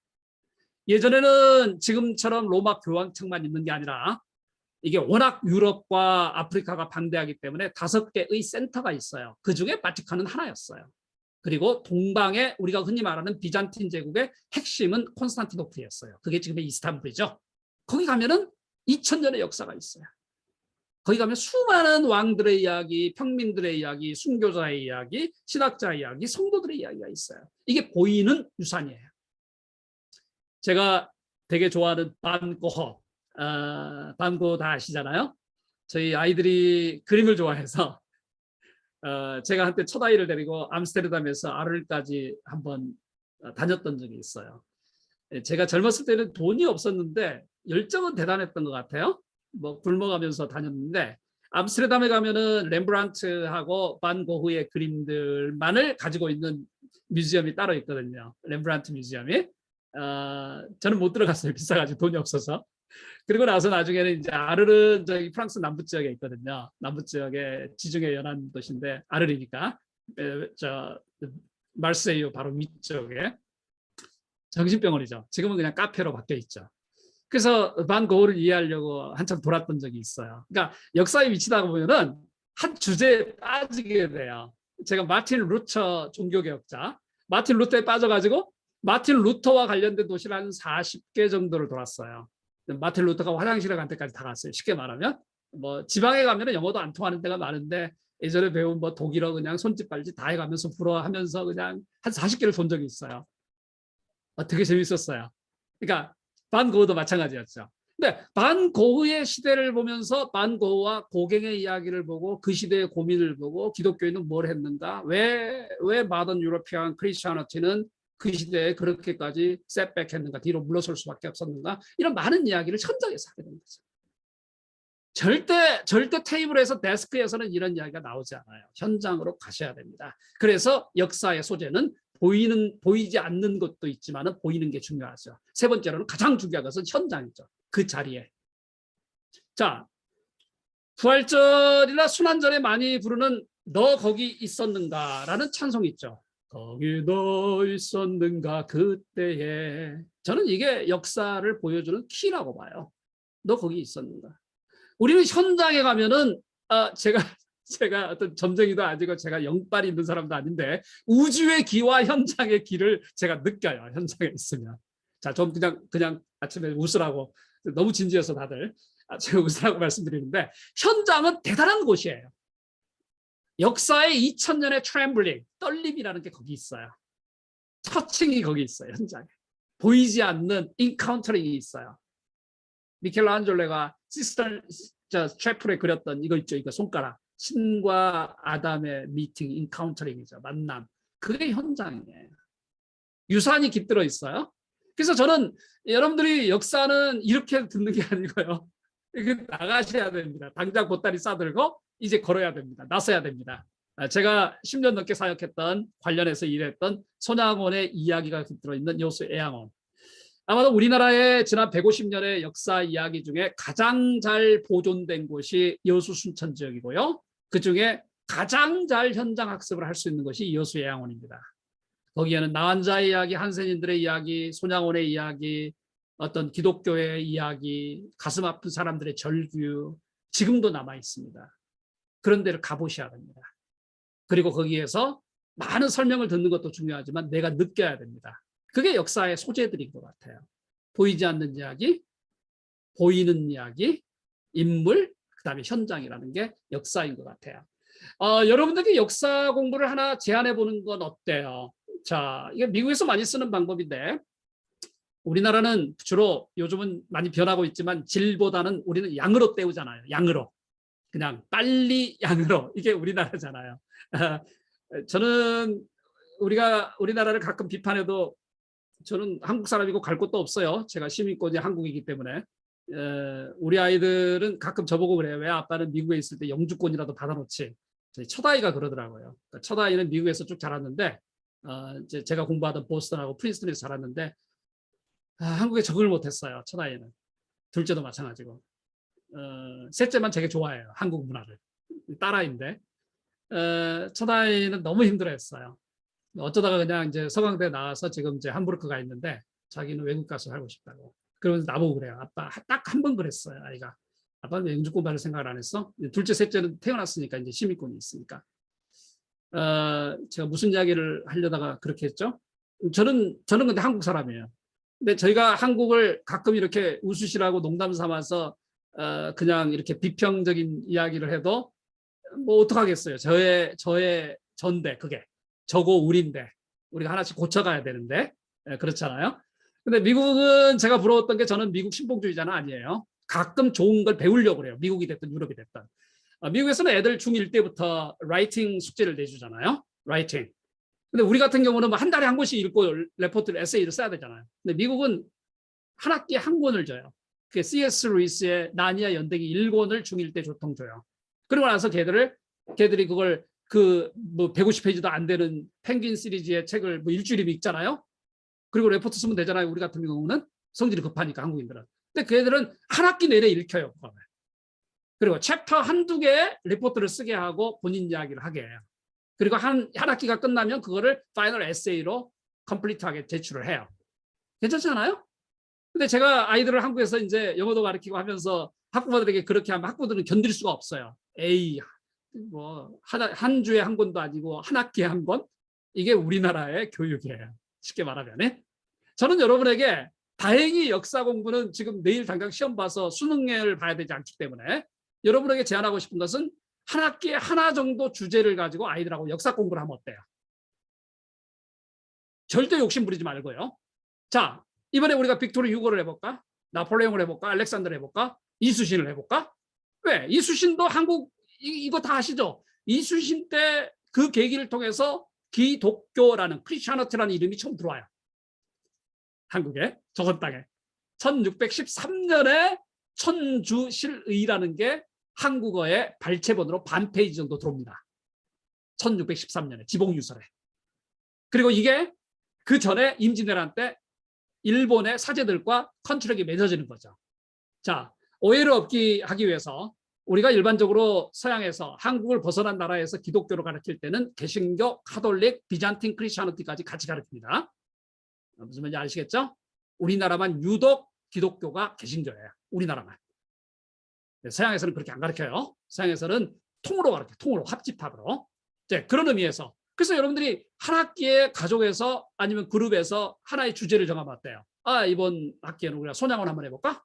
예전에는 지금처럼 로마 교황청만 있는 게 아니라 이게 워낙 유럽과 아프리카가 방대하기 때문에 5개의 센터가 있어요. 그중에 바티칸은 하나였어요. 그리고 동방에 우리가 흔히 말하는 비잔틴 제국의 핵심은 콘스탄티노플이었어요. 그게 지금의 이스탄불이죠. 거기 가면은 2000년의 역사가 있어요. 거기 가면 수많은 왕들의 이야기, 평민들의 이야기, 순교자의 이야기, 신학자의 이야기, 성도들의 이야기가 있어요. 이게 보이는 유산이에요. 제가 되게 좋아하는 반고흐, 반고흐 다 아시잖아요. 저희 아이들이 그림을 좋아해서 제가 한때 첫 아이를 데리고 암스테르담에서 아르까지 한번 다녔던 적이 있어요. 제가 젊었을 때는 돈이 없었는데 열정은 대단했던 것 같아요. 뭐 굶어가면서 다녔는데, 암스테르담에 가면은 렘브란트하고 반 고흐의 그림들만을 가지고 있는 뮤지엄이 따로 있거든요. 렘브란트 뮤지엄이. 저는 못 들어갔어요. 비싸가지고 돈이 없어서. 그리고 나서 나중에는 이제 아르는 저기 프랑스 남부 지역에 있거든요. 남부 지역에 지중해 연안 도시인데 아르리니까 저 말세유 바로 위쪽에 정신병원이죠. 지금은 그냥 카페로 바뀌어 있죠. 그래서 반 고흐를 이해하려고 한참 돌았던 적이 있어요. 그러니까 역사의 위치다 보면은 한 주제에 빠지게 돼요. 제가 마틴 루터 종교개혁자, 마틴 루터에 빠져가지고 마틴 루터와 관련된 도시를 한 40개 정도를 돌았어요. 마틴 루터가 화장실에 간 데까지 다 갔어요. 쉽게 말하면 뭐 지방에 가면은 영어도 안 통하는 데가 많은데 예전에 배운 뭐 독일어 그냥 손짓 발짓 다 해가면서 불어하면서 그냥 한 40개를 본 적이 있어요. 되게 재밌었어요. 그러니까 반 고흐도 마찬가지였죠. 근데 반 고흐의 시대를 보면서 반 고흐와 고갱의 이야기를 보고 그 시대의 고민을 보고 기독교인은 뭘 했는가? 왜 마던 유러피안 크리스천어티는 그 시대에 그렇게까지 셋백했는가? 뒤로 물러설 수밖에 없었는가? 이런 많은 이야기를 현장에서 하게 된 거죠. 절대 테이블에서 데스크에서는 이런 이야기가 나오지 않아요. 현장으로 가셔야 됩니다. 그래서 역사의 소재는 보이지 않는 것도 있지만 보이는 게 중요하죠. 세 번째로는 가장 중요한 것은 현장이죠. 그 자리에. 자, 부활절이나 순환절에 많이 부르는 너 거기 있었는가라는 찬송이 있죠. 거기 너 있었는가 그때에. 저는 이게 역사를 보여주는 키라고 봐요. 너 거기 있었는가. 우리는 현장에 가면은 제가 어떤 점쟁이도 아니고 제가 영빨이 있는 사람도 아닌데 우주의 기와 현장의 기를 제가 느껴요. 현장에 있으면. 자, 좀 그냥 아침에 웃으라고 너무 진지해서 다들 제가 웃으라고 말씀드리는데 현장은 대단한 곳이에요. 역사의 2000년의 트램블링, 떨림이라는 게 거기 있어요. 터칭이 거기 있어요. 현장에. 보이지 않는 인카운터링이 있어요. 미켈란젤로가 트래플에 그렸던 이거 있죠. 이거 손가락. 신과 아담의 미팅, 인카운터링이죠. 만남. 그게 현장이에요. 유산이 깃들어 있어요. 그래서 저는 여러분들이 역사는 이렇게 듣는 게 아니고요. 나가셔야 됩니다. 당장 보따리 싸들고 이제 걸어야 됩니다. 나서야 됩니다. 제가 10년 넘게 사역했던 관련해서 일했던 손양원의 이야기가 깃들어 있는 여수 애양원. 아마도 우리나라의 지난 150년의 역사 이야기 중에 가장 잘 보존된 곳이 여수 순천 지역이고요. 그중에 가장 잘 현장 학습을 할 수 있는 것이 여수 애양원입니다. 거기에는 나환자의 이야기, 한센인들의 이야기, 손양원의 이야기, 어떤 기독교의 이야기, 가슴 아픈 사람들의 절규 지금도 남아 있습니다. 그런 데를 가보셔야 됩니다. 그리고 거기에서 많은 설명을 듣는 것도 중요하지만 내가 느껴야 됩니다. 그게 역사의 소재들인 것 같아요. 보이지 않는 이야기, 보이는 이야기, 인물, 그다음에 현장이라는 게 역사인 것 같아요. 여러분들께 역사 공부를 하나 제안해 보는 건 어때요? 자, 이게 미국에서 많이 쓰는 방법인데 우리나라는 주로 요즘은 많이 변하고 있지만 질보다는 우리는 양으로 때우잖아요. 양으로. 그냥 빨리 양으로. 이게 우리나라잖아요. 저는 우리나라를 가끔 비판해도 저는 한국 사람이고 갈 곳도 없어요. 제가 시민권이 한국이기 때문에. 우리 아이들은 가끔 저보고 그래요. 왜 아빠는 미국에 있을 때 영주권이라도 받아놓지? 저희 첫아이가 그러더라고요. 그러니까 첫아이는 미국에서 쭉 자랐는데 제가 공부하던 보스턴하고 프린스턴에서 자랐는데 한국에 적응을 못했어요. 첫아이는. 둘째도 마찬가지고. 셋째만 되게 좋아해요. 한국 문화를. 딸아이인데 첫아이는 너무 힘들어했어요. 어쩌다가 그냥 이제 서강대 나와서 지금 이제 함부르크 가 있는데 자기는 외국 가서 살고 싶다고. 그러면서 나보고 그래요. 아빠 딱 한 번 그랬어요. 아이가. 아빠는 영주권 받을 생각을 안 했어? 둘째, 셋째는 태어났으니까 이제 시민권이 있으니까. 제가 무슨 이야기를 하려다가 그렇게 했죠? 저는 근데 한국 사람이에요. 근데 저희가 한국을 가끔 이렇게 웃으시라고 농담 삼아서 그냥 이렇게 비평적인 이야기를 해도 뭐 어떡하겠어요. 저의 전데 그게. 저고 우리인데 우리가 하나씩 고쳐가야 되는데 그렇잖아요. 근데 미국은 제가 부러웠던 게 저는 미국 신봉주의자는 아니에요. 가끔 좋은 걸 배우려고 그래요. 미국이 됐든 유럽이 됐든. 미국에서는 애들 중1 때부터 라이팅 숙제를 내주잖아요. 라이팅. 근데 우리 같은 경우는 뭐 한 달에 한 권씩 읽고 레포트를 에세이를 써야 되잖아요. 근데 미국은 한 학기에 한 권을 줘요. 그게 C.S. 루이스의 나니아 연대기 1권을 중1 때 보통 줘요. 그러고 나서 걔들이 그걸 뭐 150페이지도 안 되는 펭귄 시리즈의 책을 뭐 일주일에 읽잖아요. 그리고 레포트 쓰면 되잖아요. 우리 같은 경우는 성질이 급하니까 한국인들은. 근데 그 애들은 한 학기 내내 읽혀요. 그리고 챕터 한두 개 레포트를 쓰게 하고 본인 이야기를 하게 해요. 그리고 한 학기가 끝나면 그거를 파이널 에세이로 컴플리트하게 제출을 해요. 괜찮지 않아요? 근데 제가 아이들을 한국에서 이제 영어도 가르치고 하면서 학부모들에게 그렇게 하면 학부모들은 견딜 수가 없어요. 에이, 뭐 한 주에 한 권도 아니고 한 학기에 한 권? 이게 우리나라의 교육이에요. 쉽게 말하면. 저는 여러분에게 다행히 역사 공부는 지금 내일 당장 시험 봐서 수능을 봐야 되지 않기 때문에 여러분에게 제안하고 싶은 것은 한 학기에 하나 정도 주제를 가지고 아이들하고 역사 공부를 하면 어때요? 절대 욕심 부리지 말고요. 자, 이번에 우리가 빅토르 휴고를 해볼까? 나폴레옹을 해볼까? 알렉산더를 해볼까? 이수신을 해볼까? 왜? 이수신도 한국 이거 다 아시죠? 이수신 때 그 계기를 통해서 기독교라는 크리스천어티라는 이름이 처음 들어와요. 한국에, 조선 땅에. 1613년에 천주실의라는 게 한국어의 발췌본으로 반 페이지 정도 들어옵니다. 1613년에 지봉유설에. 그리고 이게 그 전에 임진왜란 때 일본의 사제들과 컨트랙이 맺어지는 거죠. 자, 오해를 없게 하기 위해서 우리가 일반적으로 서양에서 한국을 벗어난 나라에서 기독교를 가르칠 때는 개신교, 카톨릭, 비잔틴 크리스천어티까지 같이 가르칩니다. 무슨 말인지 아시겠죠? 우리나라만 유독 기독교가 개신교예요. 우리나라만. 서양에서는 그렇게 안 가르쳐요. 서양에서는 통으로 가르쳐요. 통으로, 합집합으로. 이제 그런 의미에서. 그래서 여러분들이 한 학기에 가족에서 아니면 그룹에서 하나의 주제를 정하면 어때요? 아, 이번 학기에는 우리가 손양원 한번 해볼까?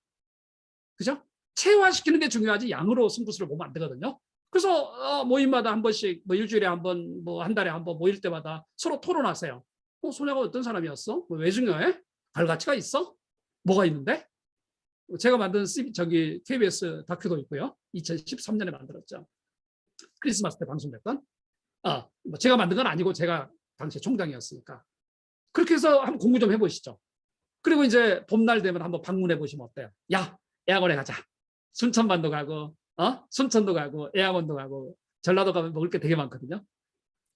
그죠? 체화시키는 게 중요하지 양으로 승부수를 보면 안 되거든요. 그래서 모임마다 한 번씩, 뭐 일주일에 한 번, 뭐 한 달에 한 번 모일 때마다 서로 토론하세요. 손양원 어떤 사람이었어? 뭐 왜 중요해? 발가치가 있어? 뭐가 있는데? 제가 만든 저기 KBS 다큐도 있고요. 2013년에 만들었죠. 크리스마스 때 방송됐던. 뭐 제가 만든 건 아니고 제가 당시 총장이었으니까. 그렇게 해서 한번 공부 좀 해보시죠. 그리고 이제 봄날 되면 한번 방문해 보시면 어때요? 야, 애학원에 가자. 순천반도 가고, 순천도 가고, 애학원도 가고, 전라도 가면 먹을 게 되게 많거든요.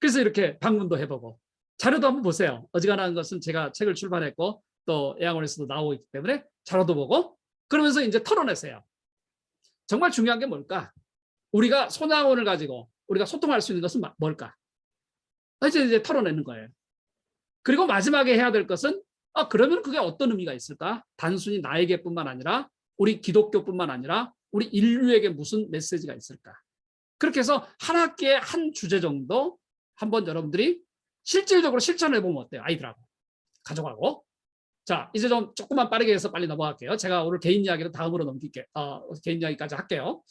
그래서 이렇게 방문도 해보고 자료도 한번 보세요. 어지간한 것은 제가 책을 출판했고 또 애학원에서도 나오고 있기 때문에 자료도 보고 그러면서 이제 털어내세요. 정말 중요한 게 뭘까? 우리가 손양원을 가지고 우리가 소통할 수 있는 것은 뭘까? 이제 털어내는 거예요. 그리고 마지막에 해야 될 것은 그러면 그게 어떤 의미가 있을까? 단순히 나에게뿐만 아니라 우리 기독교뿐만 아니라 우리 인류에게 무슨 메시지가 있을까? 그렇게 해서 한 학기에 한 주제 정도 한번 여러분들이 실질적으로 실천해 보면 어때요? 아이들하고, 가족하고. 자, 이제 좀 조금만 빠르게 해서 빨리 넘어갈게요. 제가 오늘 개인 이야기는 다음으로 넘길게요. 개인 이야기까지 할게요.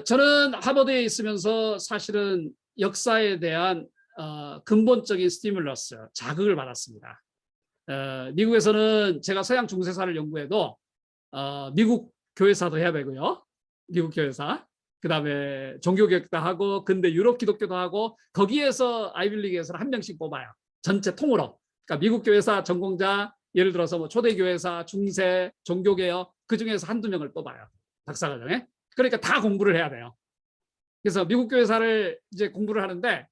저는 하버드에 있으면서 사실은 역사에 대한 근본적인 스티뮬러스, 자극을 받았습니다. 미국에서는 제가 서양 중세사를 연구해도 미국 교회사도 해야 되고요. 미국 교회사. 그다음에 종교교육도 하고 근대 유럽 기독교도 하고 거기에서 아이빌리그에서는 한 명씩 뽑아요. 전체 통으로. 그러니까 미국 교회사 전공자 예를 들어서 뭐 초대교회사, 중세, 종교개혁 그중에서 한두 명을 뽑아요. 박사과정에. 그러니까 다 공부를 해야 돼요. 그래서 미국 교회사를 이제 공부를 하는데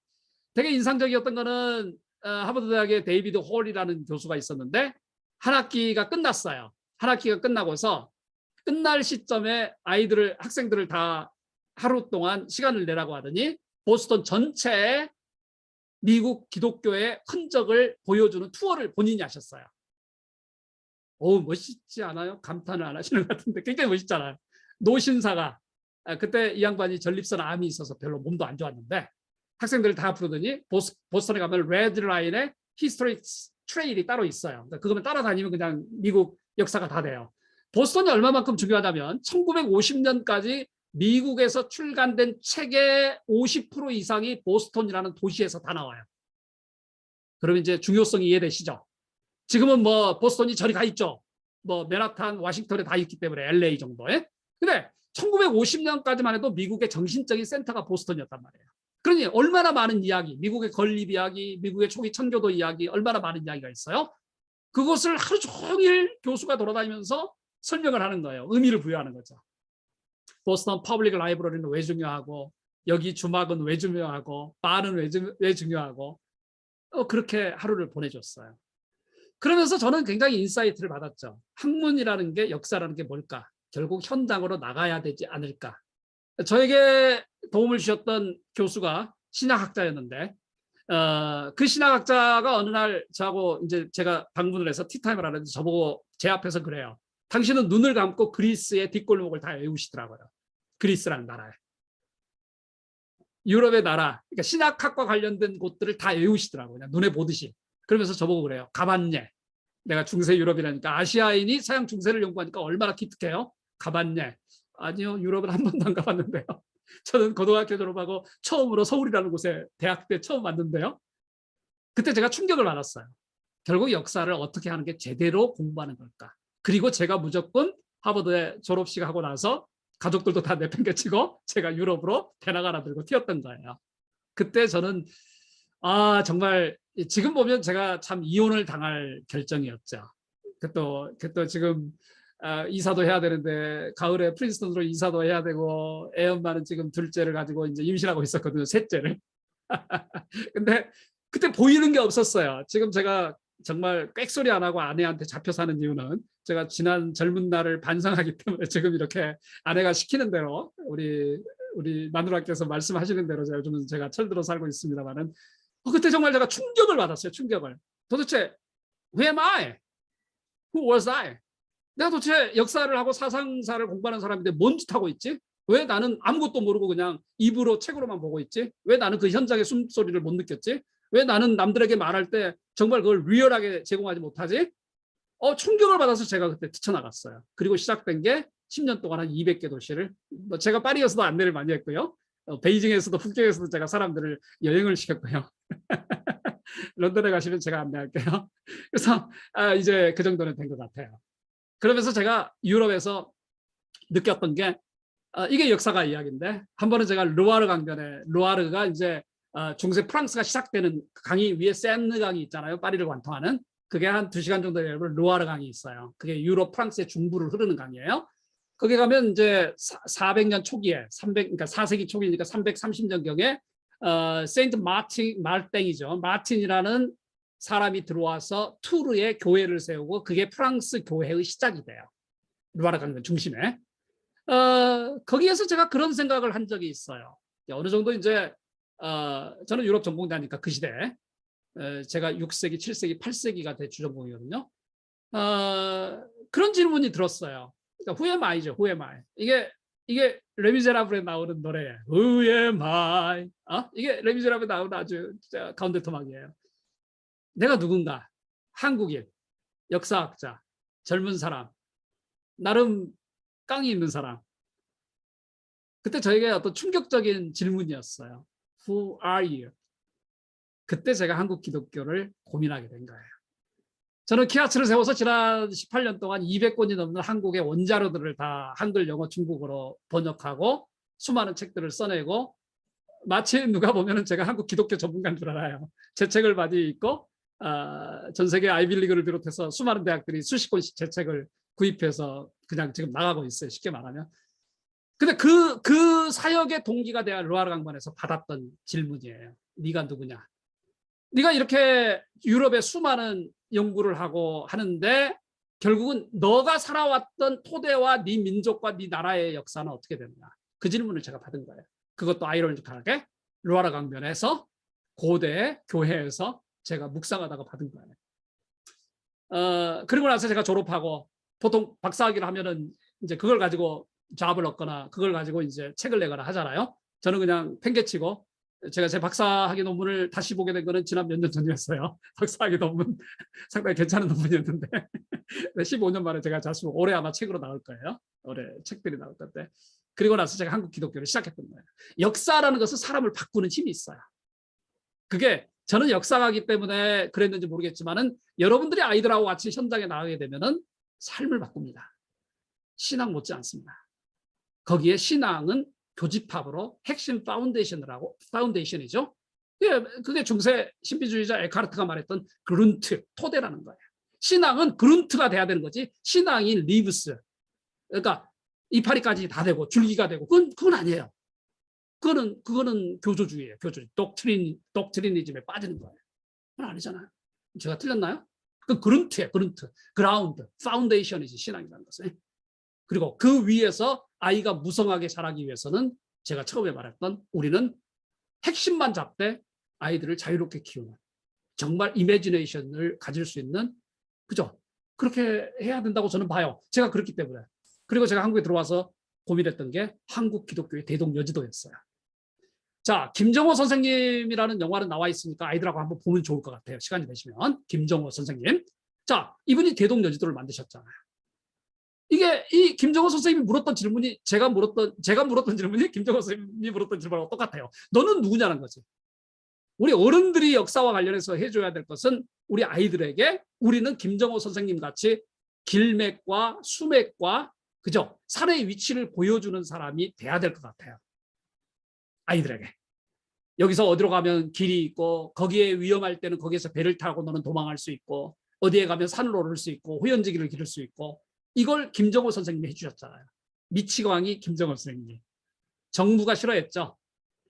되게 인상적이었던 거는 하버드 대학의 데이비드 홀이라는 교수가 있었는데 한 학기가 끝났어요. 한 학기가 끝나고서 끝날 시점에 학생들을 다 하루 동안 시간을 내라고 하더니 보스턴 전체에 미국 기독교의 흔적을 보여주는 투어를 본인이 하셨어요. 멋있지 않아요? 감탄을 안 하시는 것 같은데 굉장히 멋있잖아요. 노신사가 그때 이 양반이 전립선 암이 있어서 별로 몸도 안 좋았는데 학생들을 다 부르더니 보스턴에 가면 레드 라인에 히스토리 트레일이 따로 있어요. 그거만 따라다니면 그냥 미국 역사가 다 돼요. 보스턴이 얼마만큼 중요하냐면 1950년까지 미국에서 출간된 책의 50% 이상이 보스턴이라는 도시에서 다 나와요. 그러면 이제 중요성이 이해되시죠? 지금은 뭐 보스턴이 저리 가 있죠. 뭐 맨하탄, 워싱턴에 다 있기 때문에 LA 정도에. 근데 1950년까지만 해도 미국의 정신적인 센터가 보스턴이었단 말이에요. 그러니 얼마나 많은 이야기, 미국의 건립 이야기, 미국의 초기 천교도 이야기, 얼마나 많은 이야기가 있어요. 그것을 하루 종일 교수가 돌아다니면서 설명을 하는 거예요. 의미를 부여하는 거죠. 보스턴 퍼블릭 라이브러리는 왜 중요하고 여기 주막은 왜 중요하고 바는 왜 중요하고 그렇게 하루를 보내줬어요. 그러면서 저는 굉장히 인사이트를 받았죠. 학문이라는 게 역사라는 게 뭘까? 결국 현장으로 나가야 되지 않을까? 저에게 도움을 주셨던 교수가 신학학자였는데 그 신학학자가 어느 날 저하고 이제 제가 방문을 해서 티타임을 하는데 저보고 제 앞에서 그래요. 당신은 눈을 감고 그리스의 뒷골목을 다 외우시더라고요. 그리스라는 나라에. 유럽의 나라, 그러니까 신학학과 관련된 곳들을 다 외우시더라고요. 그냥 눈에 보듯이. 그러면서 저보고 그래요. 가봤냐? 내가 중세 유럽이라니까 아시아인이 서양 중세를 연구하니까 얼마나 기특해요? 가봤냐? 아니요, 유럽은 한 번도 안 가봤는데요. 저는 고등학교 졸업하고 처음으로 서울이라는 곳에 대학 때 처음 왔는데요. 그때 제가 충격을 받았어요. 결국 역사를 어떻게 하는 게 제대로 공부하는 걸까. 그리고 제가 무조건 하버드에 졸업식 하고 나서 가족들도 다 내팽개치고 제가 유럽으로 배낭 하나 들고 튀었던 거예요. 그때 저는 정말 지금 보면 제가 참 이혼을 당할 결정이었죠. 그또 지금 이사도 해야 되는데 가을에 프린스턴으로 이사도 해야 되고 애 엄마는 지금 둘째를 가지고 이제 임신하고 있었거든요. 셋째를. 근데 그때 보이는 게 없었어요. 지금 제가 정말 꽥소리 안 하고 아내한테 잡혀 사는 이유는 제가 지난 젊은 날을 반성하기 때문에 지금 이렇게 아내가 시키는 대로 우리 마누라께서 말씀하시는 대로 제가 철들어 살고 있습니다만은 그때 정말 제가 충격을 받았어요. 충격을. 도대체 who am I? Who was I? 내가 도대체 역사를 하고 사상사를 공부하는 사람인데 뭔 짓 하고 있지? 왜 나는 아무것도 모르고 그냥 입으로 책으로만 보고 있지? 왜 나는 그 현장의 숨소리를 못 느꼈지? 왜 나는 남들에게 말할 때 정말 그걸 리얼하게 제공하지 못하지? 충격을 받아서 제가 그때 뛰쳐나갔어요. 그리고 시작된 게 10년 동안 한 200개 도시를 제가 파리에서도 안내를 많이 했고요. 베이징에서도 북경에서도 제가 사람들을 여행을 시켰고요. 런던에 가시면 제가 안내할게요. 그래서 이제 그 정도는 된 것 같아요. 그러면서 제가 유럽에서 느꼈던 게 이게 역사가 이야기인데 한 번은 제가 루아르 강변에 루아르가 이제 중세 프랑스가 시작되는 강이 위에 세느 강이 있잖아요. 파리를 관통하는 그게 한 2시간 정도 되면 루아르 강이 있어요. 그게 유럽 프랑스의 중부를 흐르는 강이에요. 거기 가면 이제 400년 초기에 그러니까 4세기 초기니까 330년경에 세인트 말땡이죠. 마틴이라는 사람이 들어와서 투르에 교회를 세우고 그게 프랑스 교회의 시작이 돼요. 루아르 강변 중심에. 거기에서 제가 그런 생각을 한 적이 있어요. 어느 정도 이제 저는 유럽 전공자니까 그 시대에 제가 6세기, 7세기, 8세기가 대추 전공이거든요. 그런 질문이 들었어요. 그러니까 Who am I죠? Who am I? 이게 레미제라블에 나오는 노래예요. Who am I? 이게 레미제라블에 나오는 아주 가운데 토막이에요. 내가 누군가? 한국인, 역사학자, 젊은 사람, 나름 깡이 있는 사람. 그때 저에게 어떤 충격적인 질문이었어요. Who are you? 그때 제가 한국 기독교를 고민하게 된 거예요. 저는 키아츠를 세워서 지난 18년 동안 200권이 넘는 한국의 원자료들을 다 한글, 영어, 중국어로 번역하고 수많은 책들을 써내고 마치 누가 보면 제가 한국 기독교 전문가인 줄 알아요. 제 책을 많이 읽고 전 세계 아이빌리그를 비롯해서 수많은 대학들이 수십 권씩 제 책을 구입해서 그냥 지금 나가고 있어요. 쉽게 말하면. 근데 그 사역의 동기가 내가 루아르 강변에서 받았던 질문이에요. 네가 누구냐? 네가 이렇게 유럽의 수많은 연구를 하고 하는데 결국은 너가 살아왔던 토대와 네 민족과 네 나라의 역사는 어떻게 되느냐? 그 질문을 제가 받은 거예요. 그것도 아이러니컬하게 루아르 강변에서 고대 교회에서 제가 묵상하다가 받은 거예요. 그리고 나서 제가 졸업하고 보통 박사학위를 하면은 이제 그걸 가지고 잡을 얻거나 그걸 가지고 이제 책을 내거나 하잖아요. 저는 그냥 팽개치고 제가 제 박사학위 논문을 다시 보게 된 거는 지난 몇 년 전이었어요. 박사학위 논문 상당히 괜찮은 논문이었는데 15년 만에 제가 다시 올해 아마 책으로 나올 거예요. 올해 책들이 나올 건데 그리고 나서 제가 한국 기독교를 시작했던 거예요. 역사라는 것은 사람을 바꾸는 힘이 있어요. 그게 저는 역사가기 때문에 그랬는지 모르겠지만은 여러분들이 아이들하고 같이 현장에 나가게 되면은 삶을 바꿉니다. 신앙 못지 않습니다. 거기에 신앙은 교집합으로 핵심 파운데이션이죠. 그게 중세 신비주의자 에카르트가 말했던 그룬트, 토대라는 거예요. 신앙은 그룬트가 돼야 되는 거지. 신앙이 리브스. 그러니까 이파리까지 다 되고 줄기가 되고 그건 아니에요. 그거는 교조주의예요. 교조주의. 독트리니즘에 빠지는 거예요. 그건 아니잖아요. 제가 틀렸나요? 그 그룬트예요. 그룬트. 그라운드. 파운데이션이지 신앙이라는 것은. 그리고 그 위에서 아이가 무성하게 자라기 위해서는 제가 처음에 말했던 우리는 핵심만 잡되 아이들을 자유롭게 키우는 정말 이미지네이션을 가질 수 있는 그죠? 그렇게 해야 된다고 저는 봐요. 제가 그렇기 때문에. 그리고 제가 한국에 들어와서 고민했던 게 한국 기독교의 대동여지도였어요. 자, 김정호 선생님이라는 영화는 나와 있으니까 아이들하고 한번 보면 좋을 것 같아요. 시간이 되시면. 김정호 선생님. 자, 이분이 대동여지도를 만드셨잖아요. 이게 이 김정호 선생님이 물었던 질문이 제가 물었던 질문이 김정호 선생님이 물었던 질문하고 똑같아요. 너는 누구냐는 거지. 우리 어른들이 역사와 관련해서 해줘야 될 것은 우리 아이들에게 우리는 김정호 선생님 같이 길맥과 수맥과 그죠? 산의 위치를 보여주는 사람이 돼야 될 것 같아요. 아이들에게. 여기서 어디로 가면 길이 있고 거기에 위험할 때는 거기에서 배를 타고 너는 도망할 수 있고 어디에 가면 산을 오를 수 있고 호연지기를 기를 수 있고 이걸 김정호 선생님이 해주셨잖아요. 미치광이 김정호 선생님이. 정부가 싫어했죠.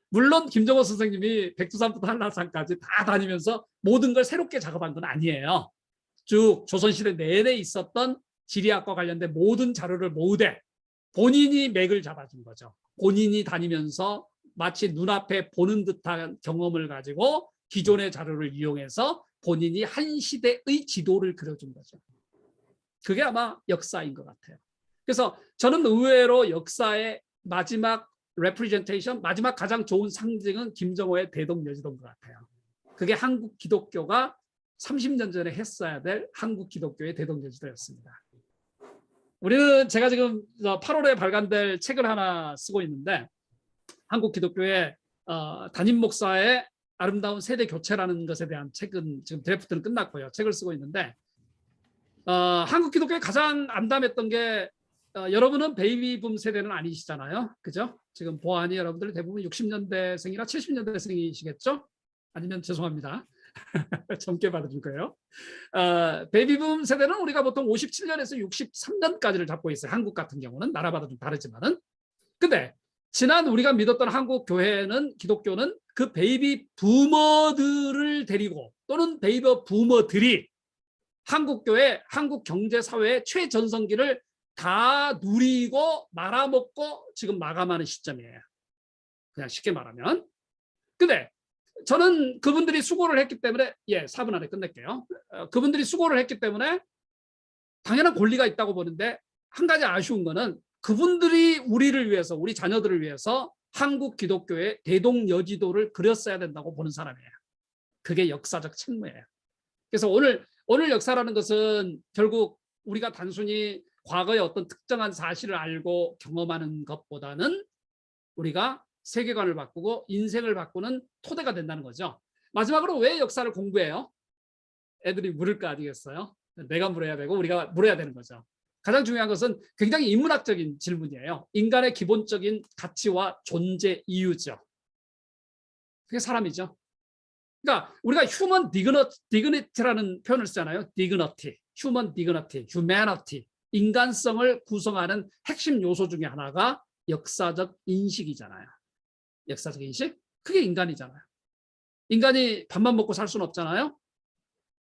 물론 김정호 선생님이 백두산부터 한라산까지 다 다니면서 모든 걸 새롭게 작업한 건 아니에요. 쭉 조선시대 내내 있었던 지리학과 관련된 모든 자료를 모으되 본인이 맥을 잡아준 거죠. 본인이 다니면서 마치 눈앞에 보는 듯한 경험을 가지고 기존의 자료를 이용해서 본인이 한 시대의 지도를 그려준 거죠. 그게 아마 역사인 것 같아요. 그래서 저는 의외로 역사의 마지막 representation, 마지막 가장 좋은 상징은 김정호의 대동여지도인 것 같아요. 그게 한국 기독교가 30년 전에 했어야 될 한국 기독교의 대동여지도였습니다. 우리는 제가 지금 8월에 발간될 책을 하나 쓰고 있는데 한국 기독교의 담임 목사의 아름다운 세대 교체라는 것에 대한 책은 지금 드래프트는 끝났고요. 책을 쓰고 있는데 한국 기독교에 가장 암담했던 게 여러분은 베이비붐 세대는 아니시잖아요. 그죠? 지금 보아하니 여러분들 대부분 60년대생이나 70년대생이시겠죠? 아니면 죄송합니다. 젊게 받아줄 거예요. 베이비붐 세대는 우리가 보통 57년에서 63년까지를 잡고 있어요. 한국 같은 경우는 나라마다 좀 다르지만은. 근데 지난 우리가 믿었던 한국 교회는 기독교는 그 베이비 부머들을 데리고 또는 베이비 부머들이 한국 교회, 한국 경제 사회의 최전성기를 다 누리고 말아먹고 지금 마감하는 시점이에요. 그냥 쉽게 말하면. 근데 저는 그분들이 수고를 했기 때문에 4분 안에 끝낼게요. 그분들이 수고를 했기 때문에 당연한 권리가 있다고 보는데 한 가지 아쉬운 거는 그분들이 우리를 위해서 우리 자녀들을 위해서 한국 기독교의 대동여지도를 그렸어야 된다고 보는 사람이에요. 그게 역사적 책무예요. 그래서 오늘 역사라는 것은 결국 우리가 단순히 과거의 어떤 특정한 사실을 알고 경험하는 것보다는 우리가 세계관을 바꾸고 인생을 바꾸는 토대가 된다는 거죠. 마지막으로 왜 역사를 공부해요? 애들이 물을 거 아니겠어요? 내가 물어야 되고 우리가 물어야 되는 거죠. 가장 중요한 것은 굉장히 인문학적인 질문이에요. 인간의 기본적인 가치와 존재 이유죠. 그게 사람이죠. 그러니까 우리가 human dignity라는 표현을 쓰잖아요. dignity, human dignity, humanity. 인간성을 구성하는 핵심 요소 중에 하나가 역사적 인식이잖아요. 역사적 인식? 그게 인간이잖아요. 인간이 밥만 먹고 살 수는 없잖아요.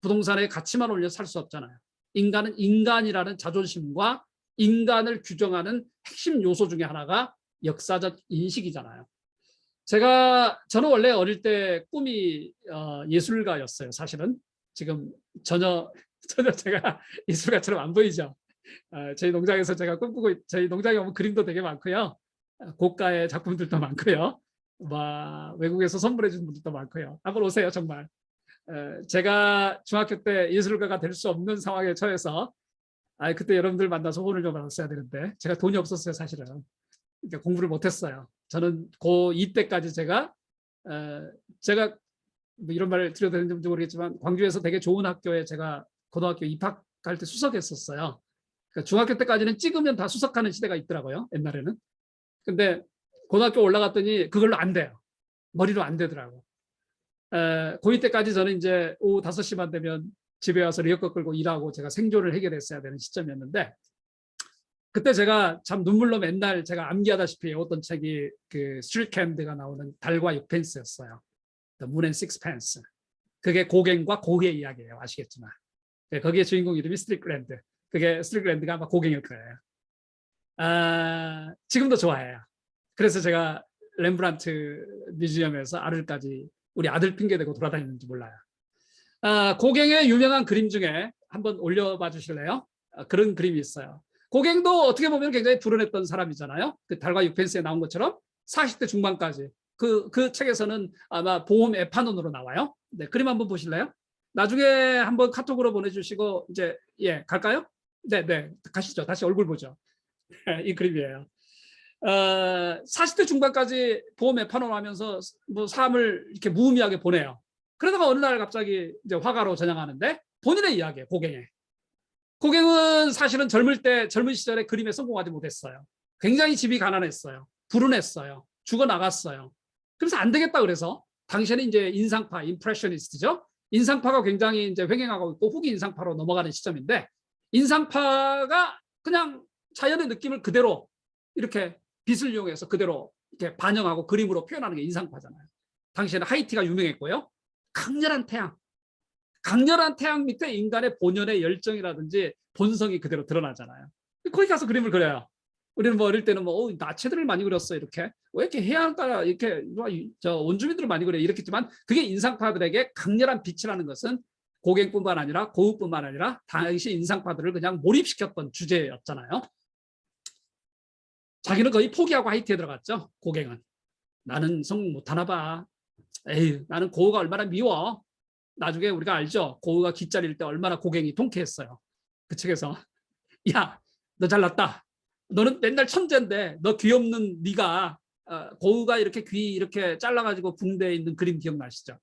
부동산에 가치만 올려 살 수 없잖아요. 인간은 인간이라는 자존심과 인간을 규정하는 핵심 요소 중에 하나가 역사적 인식이잖아요. 저는 원래 어릴 때 꿈이 예술가였어요. 사실은 지금 전혀 제가 예술가처럼 안 보이죠. 저희 농장에서 제가 꿈꾸고 저희 농장에 오면 그림도 되게 많고요. 고가의 작품들도 많고요. 외국에서 선물해 준 분들도 많고요. 한번 오세요. 정말. 제가 중학교 때 예술가가 될 수 없는 상황에 처해서 그때 여러분들 만나서 혼을 좀 받았어야 되는데 제가 돈이 없었어요. 사실은. 그러니까 공부를 못했어요. 저는 고2 때까지 제가 뭐 이런 말을 드려도 되는지 모르겠지만 광주에서 되게 좋은 학교에 제가 고등학교 입학할 때 수석했었어요. 그러니까 중학교 때까지는 찍으면 다 수석하는 시대가 있더라고요. 옛날에는. 근데 고등학교 올라갔더니 그걸로 안 돼요. 머리로 안 되더라고. 고2 때까지 저는 이제 오후 5시만 되면 집에 와서 리어커 끌고 일하고 제가 생존을 해결했어야 되는 시점이었는데 그때 제가 참 눈물로 맨날 제가 암기하다시피 외웠던 책이 그 스트리트캔드가 나오는 달과 6펜스였어요. The Moon and Sixpence. 그게 고갱과 고의 이야기예요. 아시겠지만. 거기에 주인공 이름이 스트리트랜드. 그게 스트리트랜드가 아마 고갱일 거예요. 지금도 좋아해요. 그래서 제가 렘브란트 뮤지엄에서 아들까지 우리 아들 핑계대고 돌아다니는지 몰라요. 고갱의 유명한 그림 중에 한번 올려봐 주실래요? 그런 그림이 있어요. 고갱도 어떻게 보면 굉장히 불운했던 사람이잖아요. 그 달과 6펜스에 나온 것처럼 40대 중반까지. 그 책에서는 아마 보험 에파논으로 나와요. 네, 그림 한번 보실래요? 나중에 한번 카톡으로 보내주시고 이제 갈까요? 네. 가시죠. 다시 얼굴 보죠. 이 그림이에요. 40대 중반까지 보험 에파노 하면서 뭐 삶을 이렇게 무의미하게 보내요. 그러다가 어느 날 갑자기 이제 화가로 전향하는데 본인의 이야기예요. 고갱의. 고갱은 사실은 젊은 시절에 그림에 성공하지 못했어요. 굉장히 집이 가난했어요. 불운했어요. 죽어나갔어요. 그래서 안 되겠다 그래서 당시에는 이제 인상파, 임프레셔니스트죠. 인상파가 굉장히 이제 횡행하고 있고 후기 인상파로 넘어가는 시점인데 인상파가 그냥 자연의 느낌을 그대로 이렇게 빛을 이용해서 그대로 이렇게 반영하고 그림으로 표현하는 게 인상파잖아요. 당시에는 하이티가 유명했고요. 강렬한 태양 밑에 인간의 본연의 열정이라든지 본성이 그대로 드러나잖아요. 거기 가서 그림을 그려요. 우리는 뭐 어릴 때는 뭐 나체들을 많이 그렸어 이렇게 왜 이렇게 해안가 이렇게 저 원주민들을 많이 그려 이렇게 했지만 그게 인상파들에게 강렬한 빛이라는 것은 고갱뿐만 아니라 고흐뿐만 아니라 당시 인상파들을 그냥 몰입시켰던 주제였잖아요. 자기는 거의 포기하고 하이티에 들어갔죠. 고갱은 나는 성공 못하나 봐. 에이 나는 고흐가 얼마나 미워. 나중에 우리가 알죠. 고흐가 기짜릴 때 얼마나 고갱이 통쾌했어요. 그 책에서 야 너 잘났다. 너는 맨날 천재인데 너 귀없는 네가 고흐가 이렇게 귀 이렇게 잘라가지고 붕대에 있는 그림 기억나시죠?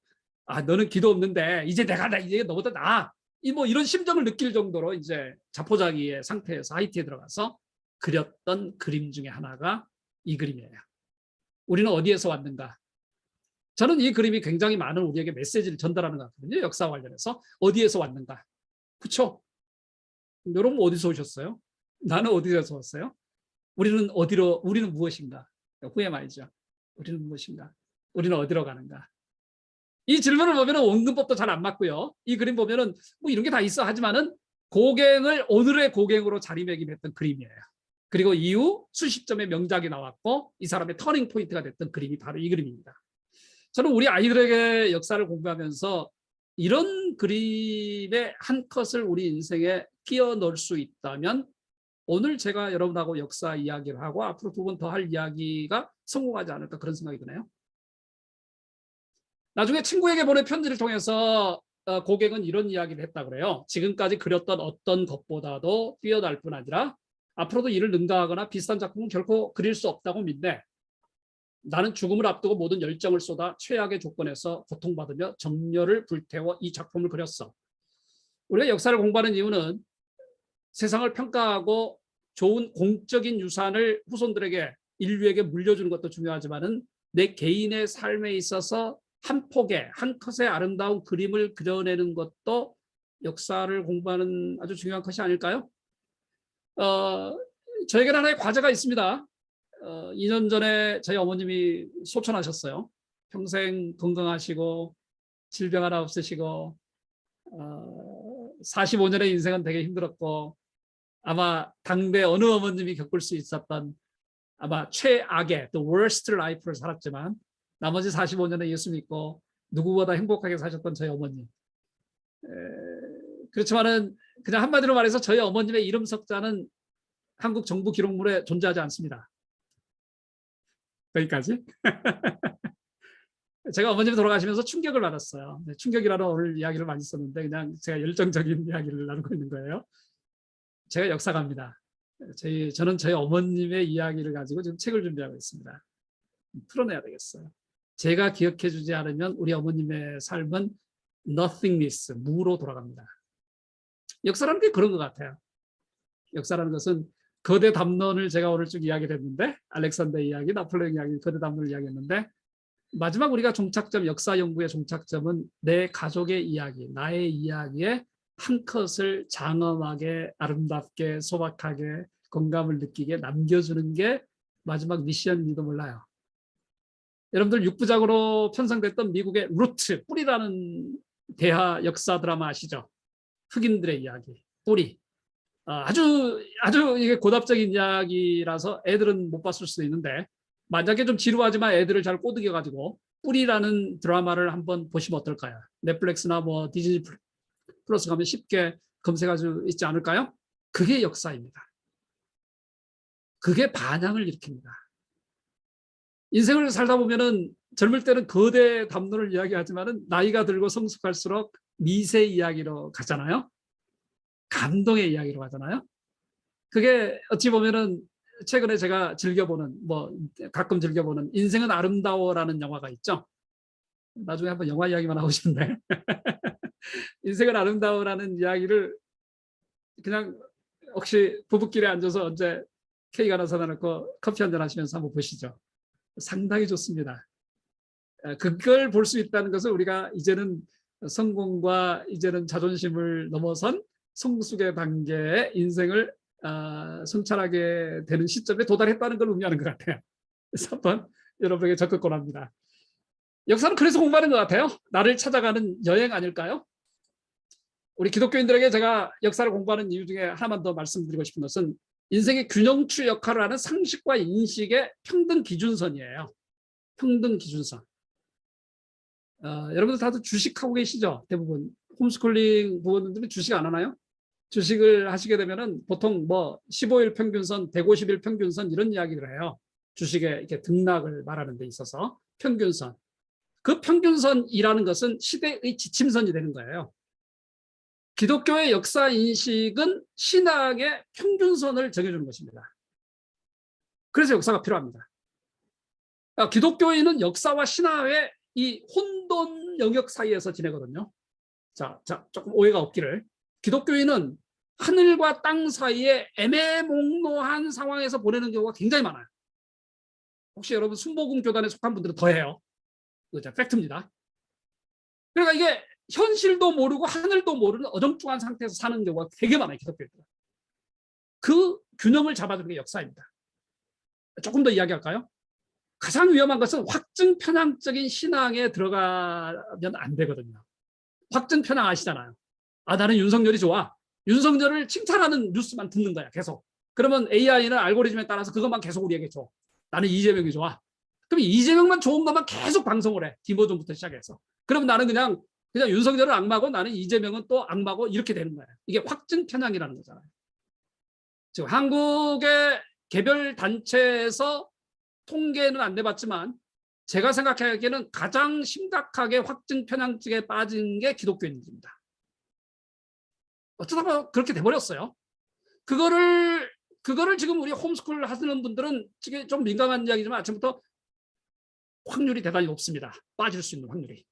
아 너는 귀도 없는데 이제 이제 너보다 나아. 뭐 이런 심정을 느낄 정도로 이제 자포자기의 상태에서 하이티에 들어가서 그렸던 그림 중에 하나가 이 그림이에요. 우리는 어디에서 왔는가? 저는 이 그림이 굉장히 많은 우리에게 메시지를 전달하는 것 같거든요. 역사와 관련해서 어디에서 왔는가? 그렇죠? 여러분 어디서 오셨어요? 나는 어디에서 왔어요? 우리는 무엇인가? 후에 말이죠. 우리는 무엇인가? 우리는 어디로 가는가? 이 질문을 보면 원근법도 잘 안 맞고요. 이 그림 보면은 뭐 이런 게 다 있어 하지만은 고갱을 오늘의 고갱으로 자리매김했던 그림이에요. 그리고 이후 수십 점의 명작이 나왔고 이 사람의 터닝 포인트가 됐던 그림이 바로 이 그림입니다. 저는 우리 아이들에게 역사를 공부하면서 이런 그림의 한 컷을 우리 인생에 끼워 넣을 수 있다면 오늘 제가 여러분하고 역사 이야기를 하고 앞으로 2번 더 할 이야기가 성공하지 않을까 그런 생각이 드네요. 나중에 친구에게 보낸 편지를 통해서 고갱은 이런 이야기를 했다 그래요. 지금까지 그렸던 어떤 것보다도 뛰어날 뿐 아니라 앞으로도 이를 능가하거나 비슷한 작품은 결코 그릴 수 없다고 믿네. 나는 죽음을 앞두고 모든 열정을 쏟아 최악의 조건에서 고통받으며 정열을 불태워 이 작품을 그렸어. 우리가 역사를 공부하는 이유는 세상을 평가하고 좋은 공적인 유산을 후손들에게 인류에게 물려주는 것도 중요하지만은 내 개인의 삶에 있어서 한 폭의 한 컷의 아름다운 그림을 그려내는 것도 역사를 공부하는 아주 중요한 것이 아닐까요? 저에게는 하나의 과제가 있습니다. 2년 전에 저희 어머님이 소천하셨어요. 평생 건강하시고 질병 하나 없으시고 45년의 인생은 되게 힘들었고 아마 당대 어느 어머님이 겪을 수 있었던 아마 최악의 the worst life를 살았지만 나머지 45년에 예수 믿고 누구보다 행복하게 사셨던 저희 어머님. 그렇지만은 그냥 한마디로 말해서 저희 어머님의 이름 석자는 한국 정부 기록물에 존재하지 않습니다. 여기까지. 제가 어머님이 돌아가시면서 충격을 받았어요. 충격이라는 오늘 이야기를 많이 썼는데 그냥 제가 열정적인 이야기를 나누고 있는 거예요. 제가 역사가입니다. 저는 저희 어머님의 이야기를 가지고 지금 책을 준비하고 있습니다. 풀어내야 되겠어요. 제가 기억해 주지 않으면 우리 어머님의 삶은 nothingness, 무로 돌아갑니다. 역사라는 게 그런 것 같아요. 역사라는 것은 거대 담론을 제가 오늘 쭉 이야기를 했는데 알렉산더 이야기, 나폴레옹 이야기, 거대 담론을 이야기했는데 마지막 우리가 종착점, 역사 연구의 종착점은 내 가족의 이야기, 나의 이야기에 한 컷을 장엄하게 아름답게 소박하게 공감을 느끼게 남겨주는 게 마지막 미션인지도 몰라요. 여러분들 육부작으로 편성됐던 미국의 루트, 뿌리라는 대하 역사 드라마 아시죠? 흑인들의 이야기, 뿌리. 아주 이게 고답적인 이야기라서 애들은 못 봤을 수도 있는데 만약에 좀 지루하지만 애들을 잘 꼬드겨가지고 뿌리라는 드라마를 한번 보시면 어떨까요? 넷플릭스나 뭐 디즈니 플러스 가면 쉽게 검색할 수 있지 않을까요? 그게 역사입니다. 그게 반향을 일으킵니다. 인생을 살다 보면은 젊을 때는 거대 담론을 이야기하지만은 나이가 들고 성숙할수록 미세 이야기로 가잖아요. 감동의 이야기로 가잖아요. 그게 어찌 보면은 최근에 제가 가끔 즐겨보는 인생은 아름다워라는 영화가 있죠. 나중에 한번 영화 이야기만 하고 싶은데 인생은 아름다워라는 이야기를 그냥 혹시 부부끼리 앉아서 언제 케이크 하나 사다 놓고 커피 한잔 하시면서 한번 보시죠. 상당히 좋습니다. 그걸 볼 수 있다는 것은 우리가 이제는 성공과 이제는 자존심을 넘어선 성숙의 단계에 인생을 성찰하게 되는 시점에 도달했다는 걸 의미하는 것 같아요. 그래서 한번 여러분에게 적극 권합니다. 역사는 그래서 공부하는 것 같아요. 나를 찾아가는 여행 아닐까요? 우리 기독교인들에게 제가 역사를 공부하는 이유 중에 하나만 더 말씀드리고 싶은 것은 인생의 균형추 역할을 하는 상식과 인식의 평등 기준선이에요. 평등 기준선. 여러분들 다들 주식하고 계시죠? 대부분 홈스쿨링 부모님들은 주식 안 하나요? 주식을 하시게 되면은 보통 15일 평균선, 150일 평균선 이런 이야기를 해요. 주식의 이렇게 등락을 말하는 데 있어서 평균선. 그 평균선이라는 것은 시대의 지침선이 되는 거예요. 기독교의 역사 인식은 신학의 평균선을 정해주는 것입니다. 그래서 역사가 필요합니다. 기독교인은 역사와 신화의 이 혼돈 영역 사이에서 지내거든요. 자, 조금 오해가 없기를. 기독교인은 하늘과 땅 사이에 애매모호한 상황에서 보내는 경우가 굉장히 많아요. 혹시 여러분 순복음 교단에 속한 분들은 더해요. 그거 팩트입니다. 그러니까 이게 현실도 모르고 하늘도 모르는 어정쩡한 상태에서 사는 경우가 되게 많아요. 기독교인들. 그 균형을 잡아주는 게 역사입니다. 조금 더 이야기할까요? 가장 위험한 것은 확증 편향적인 신앙에 들어가면 안 되거든요. 확증 편향 아시잖아요. 나는 윤석열이 좋아. 윤석열을 칭찬하는 뉴스만 듣는 거야. 계속. 그러면 AI는 알고리즘에 따라서 그것만 계속 우리에게 줘. 나는 이재명이 좋아. 그럼 이재명만 좋은 것만 계속 방송을 해. 김어준부터 시작해서. 그럼 나는 그냥 윤석열을 악마고 나는 이재명은 또 악마고 이렇게 되는 거예요. 이게 확증 편향이라는 거잖아요. 지금 한국의 개별 단체에서 통계는 안 내봤지만 제가 생각하기에는 가장 심각하게 확증 편향증에 빠진 게 기독교인들입니다. 어쩌다 그렇게 돼버렸어요. 그거를 지금 우리 홈스쿨 하시는 분들은 지금 좀 민감한 이야기지만 아침부터 확률이 대단히 높습니다. 빠질 수 있는 확률이.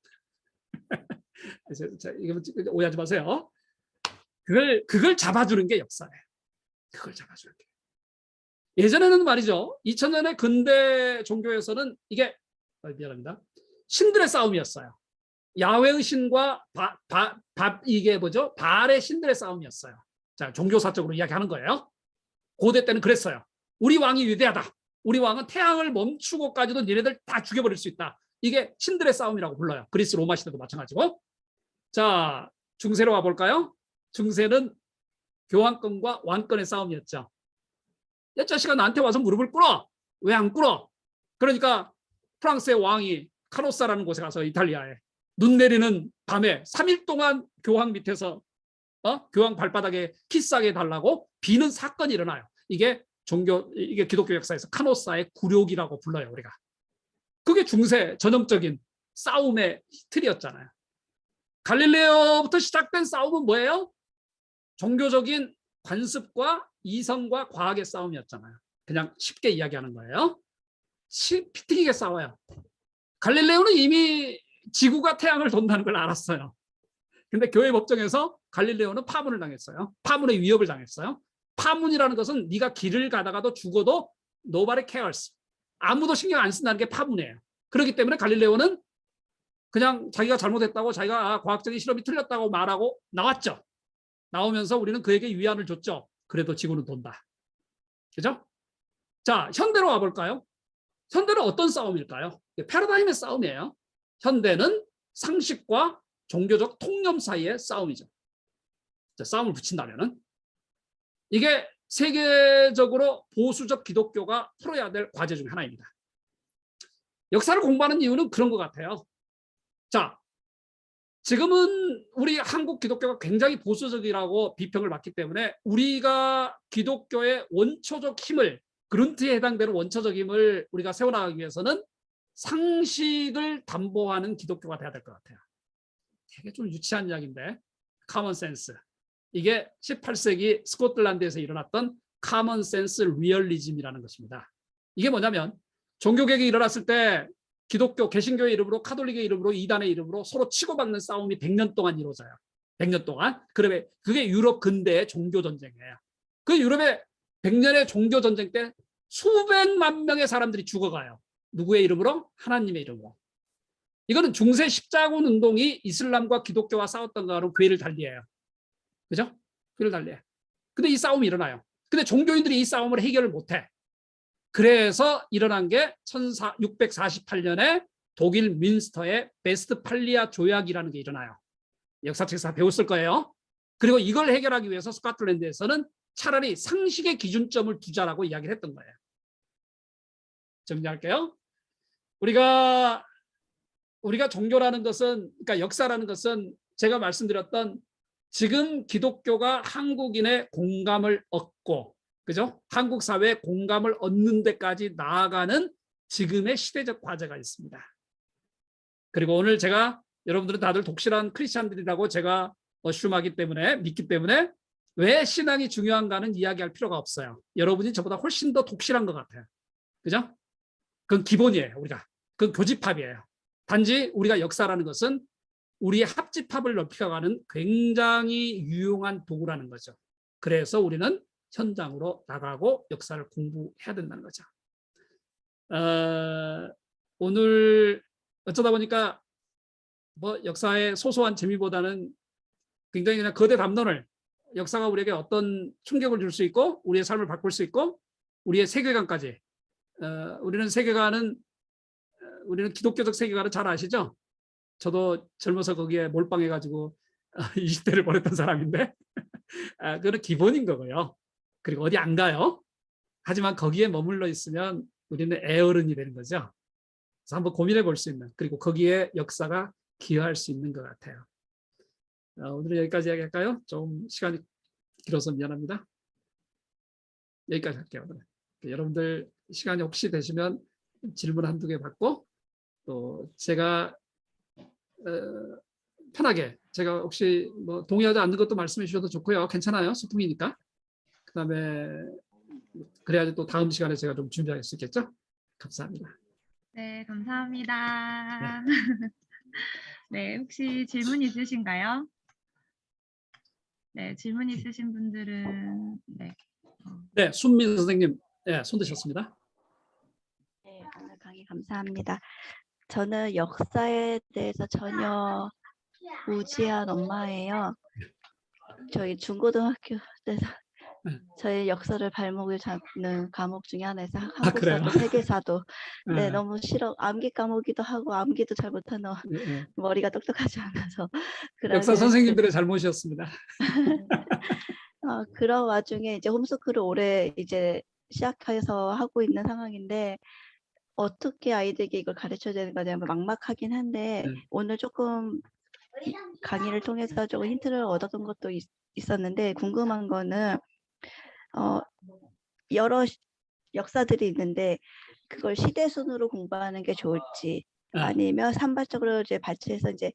이거 오해하지 마세요. 그걸 잡아주는 게 역사예요. 그걸 잡아주는 게. 예전에는 말이죠. 2000년의 근대 종교에서는 이게 미안합니다. 신들의 싸움이었어요. 야훼의 신과 이게 뭐죠? 바알의 신들의 싸움이었어요. 자, 종교사적으로 이야기하는 거예요. 고대 때는 그랬어요. 우리 왕이 위대하다. 우리 왕은 태양을 멈추고까지도 니네들 다 죽여버릴 수 있다. 이게 신들의 싸움이라고 불러요. 그리스 로마 시대도 마찬가지고. 자, 중세로 와볼까요? 중세는 교황권과 왕권의 싸움이었죠. 야, 자식아 나한테 와서 무릎을 꿇어. 왜 안 꿇어? 그러니까 프랑스의 왕이 카노사라는 곳에 가서 이탈리아에 눈 내리는 밤에 3일 동안 교황 밑에서 교황 발바닥에 키스하게 달라고 비는 사건이 일어나요. 이게 기독교 역사에서 카노사의 굴욕이라고 불러요, 우리가. 그게 중세 전형적인 싸움의 틀이었잖아요. 갈릴레오부터 시작된 싸움은 뭐예요? 종교적인 관습과 이성과 과학의 싸움이었잖아요. 그냥 쉽게 이야기하는 거예요. 피 튀기게 싸워요. 갈릴레오는 이미 지구가 태양을 돈다는 걸 알았어요. 근데 교회 법정에서 갈릴레오는 파문을 당했어요. 파문의 위협을 당했어요. 파문이라는 것은 네가 길을 가다가도 죽어도 nobody cares. 아무도 신경 안 쓴다는 게 파문이에요. 그렇기 때문에 갈릴레오는 그냥 자기가 잘못했다고 자기가 과학적인 실험이 틀렸다고 말하고 나왔죠. 나오면서 우리는 그에게 위안을 줬죠. 그래도 지구는 돈다. 그죠? 자, 현대로 와볼까요? 현대는 어떤 싸움일까요? 패러다임의 싸움이에요. 현대는 상식과 종교적 통념 사이의 싸움이죠. 자, 싸움을 붙인다면은 이게 세계적으로 보수적 기독교가 풀어야 될 과제 중 하나입니다. 역사를 공부하는 이유는 그런 것 같아요. 자, 지금은 우리 한국 기독교가 굉장히 보수적이라고 비평을 받기 때문에 우리가 기독교의 원초적 힘을, 그룬트에 해당되는 원초적 힘을 우리가 세워나가기 위해서는 상식을 담보하는 기독교가 돼야 될 것 같아요. 되게 좀 유치한 이야기인데, 커먼 센스. 이게 18세기 스코틀랜드에서 일어났던 common sense realism이라는 것입니다. 이게 뭐냐면 종교개혁이 일어났을 때 기독교, 개신교의 이름으로, 카톨릭의 이름으로, 이단의 이름으로 서로 치고받는 싸움이 100년 동안 이루어져요. 100년 동안. 그러면 그게 유럽 근대의 종교전쟁이에요. 그 유럽의 100년의 종교전쟁 때 수백만 명의 사람들이 죽어가요. 누구의 이름으로? 하나님의 이름으로. 이거는 중세 십자군 운동이 이슬람과 기독교와 싸웠던 거하고 괴를 달리해요. 그죠? 괴를 달리해. 근데 이 싸움이 일어나요. 근데 종교인들이 이 싸움을 해결을 못해. 그래서 일어난 게 1648년에 독일 민스터의 베스트팔리아 조약이라는 게 일어나요. 역사책에서 배웠을 거예요. 그리고 이걸 해결하기 위해서 스코틀랜드에서는 차라리 상식의 기준점을 두자라고 이야기를 했던 거예요. 정리할게요. 우리가 종교라는 것은, 그러니까 역사라는 것은 제가 말씀드렸던 지금 기독교가 한국인의 공감을 얻고, 그죠? 한국 사회에 공감을 얻는 데까지 나아가는 지금의 시대적 과제가 있습니다. 그리고 오늘 제가 여러분들은 다들 독실한 크리스찬들이라고 제가 어슈마기 때문에, 믿기 때문에 왜 신앙이 중요한가는 이야기할 필요가 없어요. 여러분이 저보다 훨씬 더 독실한 것 같아요. 그죠? 그건 기본이에요. 그건 교집합이에요. 단지 우리가 역사라는 것은 우리의 합집합을 넓혀가는 굉장히 유용한 도구라는 거죠. 그래서 우리는 현장으로 나가고 역사를 공부해야 된다는 거죠. 오늘 어쩌다 보니까 뭐 역사의 소소한 재미보다는 굉장히 그냥 거대 담론을, 역사가 우리에게 어떤 충격을 줄 수 있고 우리의 삶을 바꿀 수 있고 우리의 세계관까지, 우리는 기독교적 세계관을 잘 아시죠? 저도 젊어서 거기에 몰빵해가지고 20대를 보냈던 사람인데 그건 기본인 거고요. 그리고 어디 안 가요. 하지만 거기에 머물러 있으면 우리는 애어른이 되는 거죠. 그래서 한번 고민해 볼 수 있는, 그리고 거기에 역사가 기여할 수 있는 것 같아요. 오늘은 여기까지 이야기할까요? 좀 시간이 길어서 미안합니다. 여기까지 할게요. 오늘. 여러분들 시간이 혹시 되시면 질문 한두 개 받고, 또 제가 편하게, 제가 혹시 뭐 동의하지 않는 것도 말씀해 주셔도 좋고요. 괜찮아요. 소통이니까. 그다음에 그래야지 또 다음 시간에 제가 좀 준비할 수 있겠죠? 감사합니다. 네, 감사합니다. 네, 혹시 질문 있으신가요? 네, 질문 있으신 분들은 네, 순민 선생님, 네, 손 드셨습니다. 네, 오늘 강의 감사합니다. 저는 역사에 대해서 전혀 무지한 엄마예요. 저희 중고등학교 때서 저희 역사를 발목을 잡는 과목 중에 하나에서 그래요? 한국사도 세계사도 네, 너무 싫어. 암기 과목이기도 하고 암기도 잘 못하는 머리가 똑똑하지 않아서 역사 선생님들의 잘못이었습니다. 그런 와중에 이제 홈스쿨을 올해 이제 시작해서 하고 있는 상황인데 어떻게 아이들에게 이걸 가르쳐야 되는 거냐면 막막하긴 한데 오늘 조금 강의를 통해서 조금 힌트를 얻었던 것도 있었는데 궁금한 거는 여러 역사들이 있는데 그걸 시대순으로 공부하는 게 좋을지 아니면 산발적으로 이제 발췌해서 이제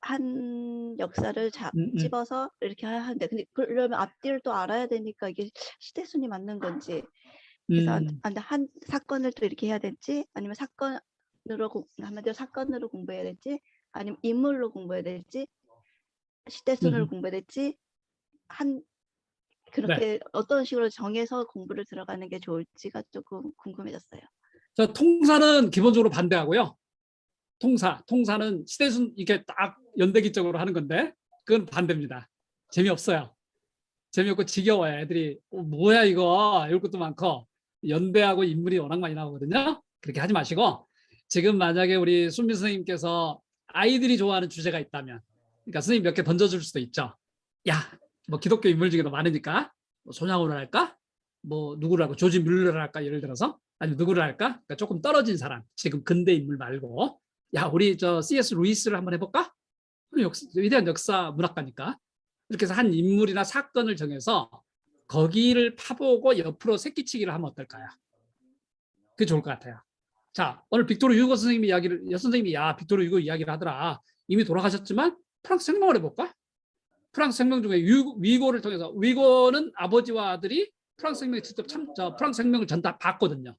한 역사를 집어서 이렇게 하는데 근데 그러면 앞뒤를 또 알아야 되니까 이게 시대순이 맞는 건지 그래서 한 사건을 또 이렇게 해야 될지 아니면 한마디로 사건으로 공부해야 될지 아니면 인물로 공부해야 될지 시대순으로 공부해야 될지 그렇게 어떤 식으로 정해서 공부를 들어가는 게 좋을지가 조금 궁금해졌어요. 저 통사는 기본적으로 반대하고요. 통사는 시대순 이렇게 딱 연대기적으로 하는 건데 그건 반대입니다. 재미없어요. 재미없고 지겨워요. 애들이 뭐야 이거 이럴 것도 많고 연대하고 인물이 워낙 많이 나오거든요. 그렇게 하지 마시고 지금 만약에 우리 순미 선생님께서 아이들이 좋아하는 주제가 있다면 그러니까 선생님 몇 개 던져줄 수도 있죠. 야, 뭐 기독교 인물 중에도 많으니까 뭐 손양호를 할까? 뭐 누구를 할까? 조지 뮬러를 할까? 예를 들어서 아니면 누구를 할까? 그러니까 조금 떨어진 사람 지금 근대 인물 말고 야 우리 저 C.S. 루이스를 한번 해볼까? 위대한 역사 문학가니까 이렇게 해서 한 인물이나 사건을 정해서 거기를 파보고 옆으로 새끼치기를 하면 어떨까요? 그게 좋을 것 같아요. 자, 오늘 빅토르 유고 선생님이 선생님이 빅토르 유고 이야기를 하더라. 이미 돌아가셨지만 프랑스 혁명을 해볼까? 프랑스 혁명 중에 위고를 통해서 위고는 아버지와 아들이 프랑스 혁명이 직접 프랑스 혁명을 전다 봤거든요.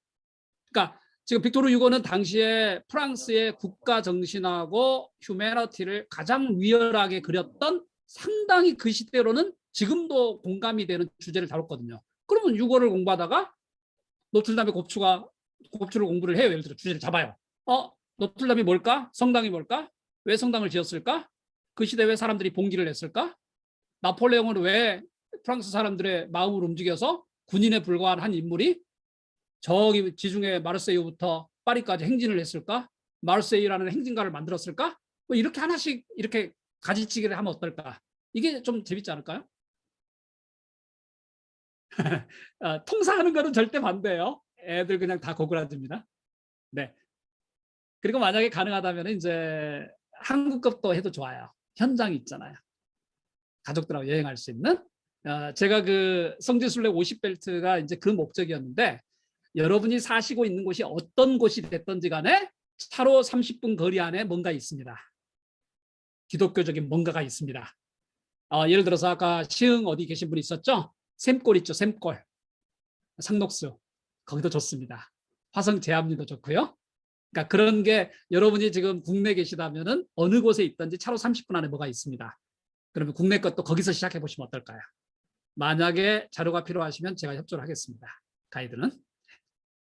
그러니까 지금 빅토르 유고는 당시에 프랑스의 국가 정신하고 휴메니티를 가장 리얼하게 그렸던 상당히 그 시대로는 지금도 공감이 되는 주제를 다뤘거든요. 그러면 유고를 공부하다가 노틀담의 곱추를 공부를 해요. 예를 들어 주제를 잡아요. 노틀담이 뭘까? 성당이 뭘까? 왜 성당을 지었을까? 그 시대에 왜 사람들이 봉기를 했을까? 나폴레옹은 왜 프랑스 사람들의 마음을 움직여서 군인에 불과한 한 인물이 저기 지중해 마르세유부터 파리까지 행진을 했을까? 마르세유라는 행진가를 만들었을까? 뭐 이렇게 하나씩 이렇게 가지치기를 하면 어떨까? 이게 좀 재밌지 않을까요? 통사하는 거는 절대 반대예요. 애들 그냥 다 고꾸라집니다. 네. 그리고 만약에 가능하다면 이제 한국급도 해도 좋아요. 현장이 있잖아요. 가족들하고 여행할 수 있는. 제가 그 성지순례 50벨트가 이제 그 목적이었는데 여러분이 사시고 있는 곳이 어떤 곳이 됐든지 간에 차로 30분 거리 안에 뭔가 있습니다. 기독교적인 뭔가가 있습니다. 예를 들어서 아까 시흥 어디 계신 분 있었죠? 샘골 있죠, 샘골. 상록수. 거기도 좋습니다. 화성 제암리도 좋고요. 그러니까 그런 게 여러분이 지금 국내에 계시다면은 어느 곳에 있든지 차로 30분 안에 뭐가 있습니다. 그러면 국내 것도 거기서 시작해 보시면 어떨까요? 만약에 자료가 필요하시면 제가 협조를 하겠습니다. 가이드는.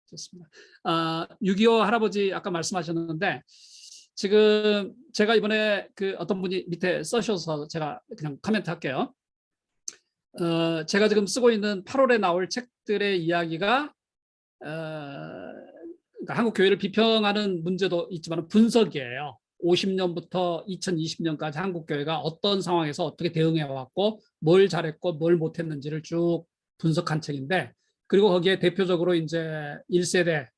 좋습니다. 6.25 할아버지 아까 말씀하셨는데 지금 제가 이번에 그 어떤 분이 밑에 써셔서 제가 그냥 코멘트 할게요. 제가 지금 쓰고 있는 8월에 나올 책들의 이야기가 그러니까 한국 교회를 비평하는 문제도 있지만 분석이에요. 50년부터 2020년까지 한국 교회가 어떤 상황에서 어떻게 대응해 왔고 뭘 잘했고 뭘 못했는지를 쭉 분석한 책인데 그리고 거기에 대표적으로 이제 1세대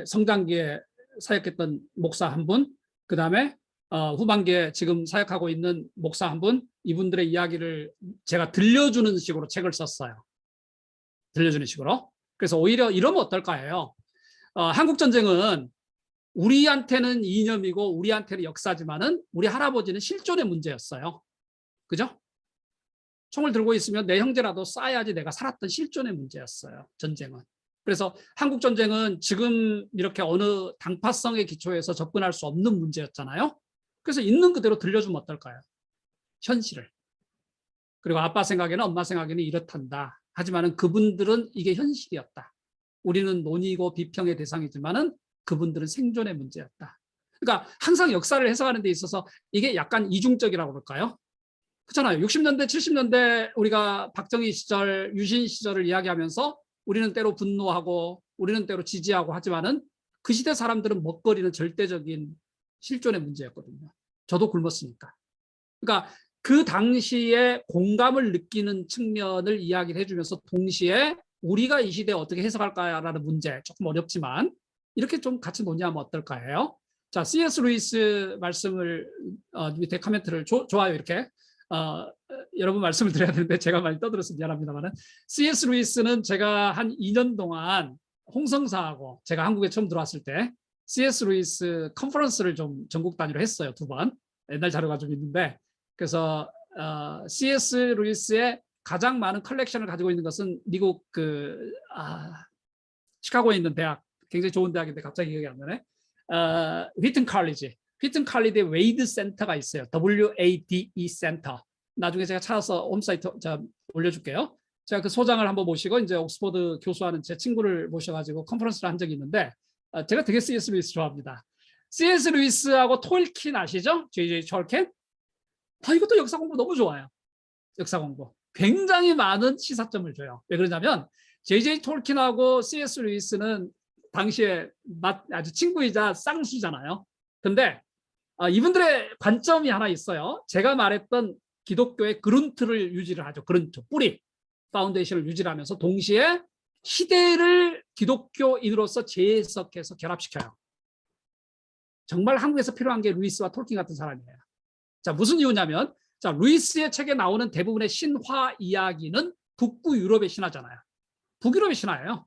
성장기에 사역했던 목사 한 분, 그 다음에 후반기에 지금 사역하고 있는 목사 한 분, 이분들의 이야기를 제가 들려주는 식으로 책을 썼어요. 들려주는 식으로. 그래서 오히려 이러면 어떨까요? 한국전쟁은 우리한테는 이념이고 우리한테는 역사지만은 우리 할아버지는 실존의 문제였어요. 그죠? 총을 들고 있으면 내 형제라도 쏴야지 내가 살았던 실존의 문제였어요. 전쟁은. 그래서 한국전쟁은 지금 이렇게 어느 당파성에 기초해서 접근할 수 없는 문제였잖아요. 그래서 있는 그대로 들려주면 어떨까요? 현실을. 그리고 아빠 생각에는 엄마 생각에는 이렇단다. 하지만은 그분들은 이게 현실이었다. 우리는 논의고 비평의 대상이지만은 그분들은 생존의 문제였다. 그러니까 항상 역사를 해석하는 데 있어서 이게 약간 이중적이라고 그럴까요? 그렇잖아요. 60년대, 70년대 우리가 박정희 시절, 유신 시절을 이야기하면서 우리는 때로 분노하고 우리는 때로 지지하고 하지만은 그 시대 사람들은 먹거리는 절대적인 실존의 문제였거든요. 저도 굶었으니까. 그러니까 그 당시에 공감을 느끼는 측면을 이야기를 해주면서 동시에 우리가 이 시대에 어떻게 해석할까라는 문제, 조금 어렵지만 이렇게 좀 같이 논의하면 어떨까요? 자, C.S. 루이스 말씀을 밑에 코멘트를 좋아요 이렇게 여러분 말씀을 드려야 되는데 제가 많이 떠들어서 미안합니다만은 C.S. 루이스는 제가 한 2년 동안 홍성사하고 제가 한국에 처음 들어왔을 때 C.S. 루이스 컨퍼런스를 좀 전국 단위로 했어요. 2번. 옛날 자료가 좀 있는데 그래서 C.S. 루이스의 가장 많은 컬렉션을 가지고 있는 것은 미국 시카고에 있는 대학, 굉장히 좋은 대학인데 갑자기 기억이 안 나네. 휘튼 칼리지. 휘튼 칼리지에 웨이드 센터가 있어요. WADE 센터. 나중에 제가 찾아서 홈사이트 올려줄게요. 제가 그 소장을 한번 모시고 이제 옥스퍼드 교수하는 제 친구를 모셔가지고 컨퍼런스를 한 적이 있는데 제가 되게 C.S. 루이스 좋아합니다. C.S. 루이스하고 톨킨 아시죠? J.J. 톨킨. 이것도 역사 공부 너무 좋아요. 역사 공부. 굉장히 많은 시사점을 줘요. 왜 그러냐면 J.J. 톨킨하고 C.S. 루이스는 당시에 아주 친구이자 쌍수잖아요. 근데 이분들의 관점이 하나 있어요. 제가 말했던 기독교의 그룬트를 유지를 하죠. 그룬트, 뿌리, 파운데이션을 유지를 하면서 동시에 시대를 기독교인으로서 재해석해서 결합시켜요. 정말 한국에서 필요한 게 루이스와 톨킨 같은 사람이에요. 자, 무슨 이유냐면 자, 루이스의 책에 나오는 대부분의 신화 이야기는 북부 유럽의 신화잖아요. 북유럽의 신화예요.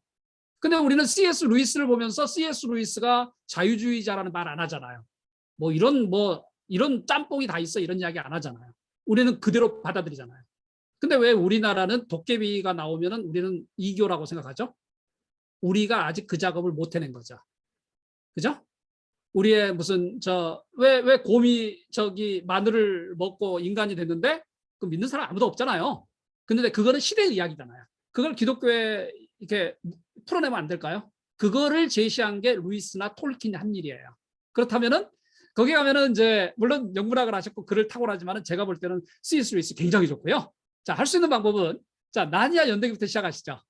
근데 우리는 C.S. 루이스를 보면서 C.S. 루이스가 자유주의자라는 말 안 하잖아요. 이런 짬뽕이 다 있어 이런 이야기 안 하잖아요. 우리는 그대로 받아들이잖아요. 근데 왜 우리나라는 도깨비가 나오면은 우리는 이교라고 생각하죠? 우리가 아직 그 작업을 못 해낸 거죠. 그죠? 우리의 무슨 왜 곰이 저기 마늘을 먹고 인간이 됐는데 그 믿는 사람 아무도 없잖아요. 근데 그거는 시대의 이야기잖아요. 그걸 기독교에 이렇게 풀어내면 안 될까요? 그거를 제시한 게 루이스나 톨킨이 한 일이에요. 그렇다면은 거기 가면은 이제 물론 영문학을 하셨고 글을 탁월하지만은 제가 볼 때는 C.S. 루이스 굉장히 좋고요. 자, 할 수 있는 방법은 자, 나니아 연대기부터 시작하시죠.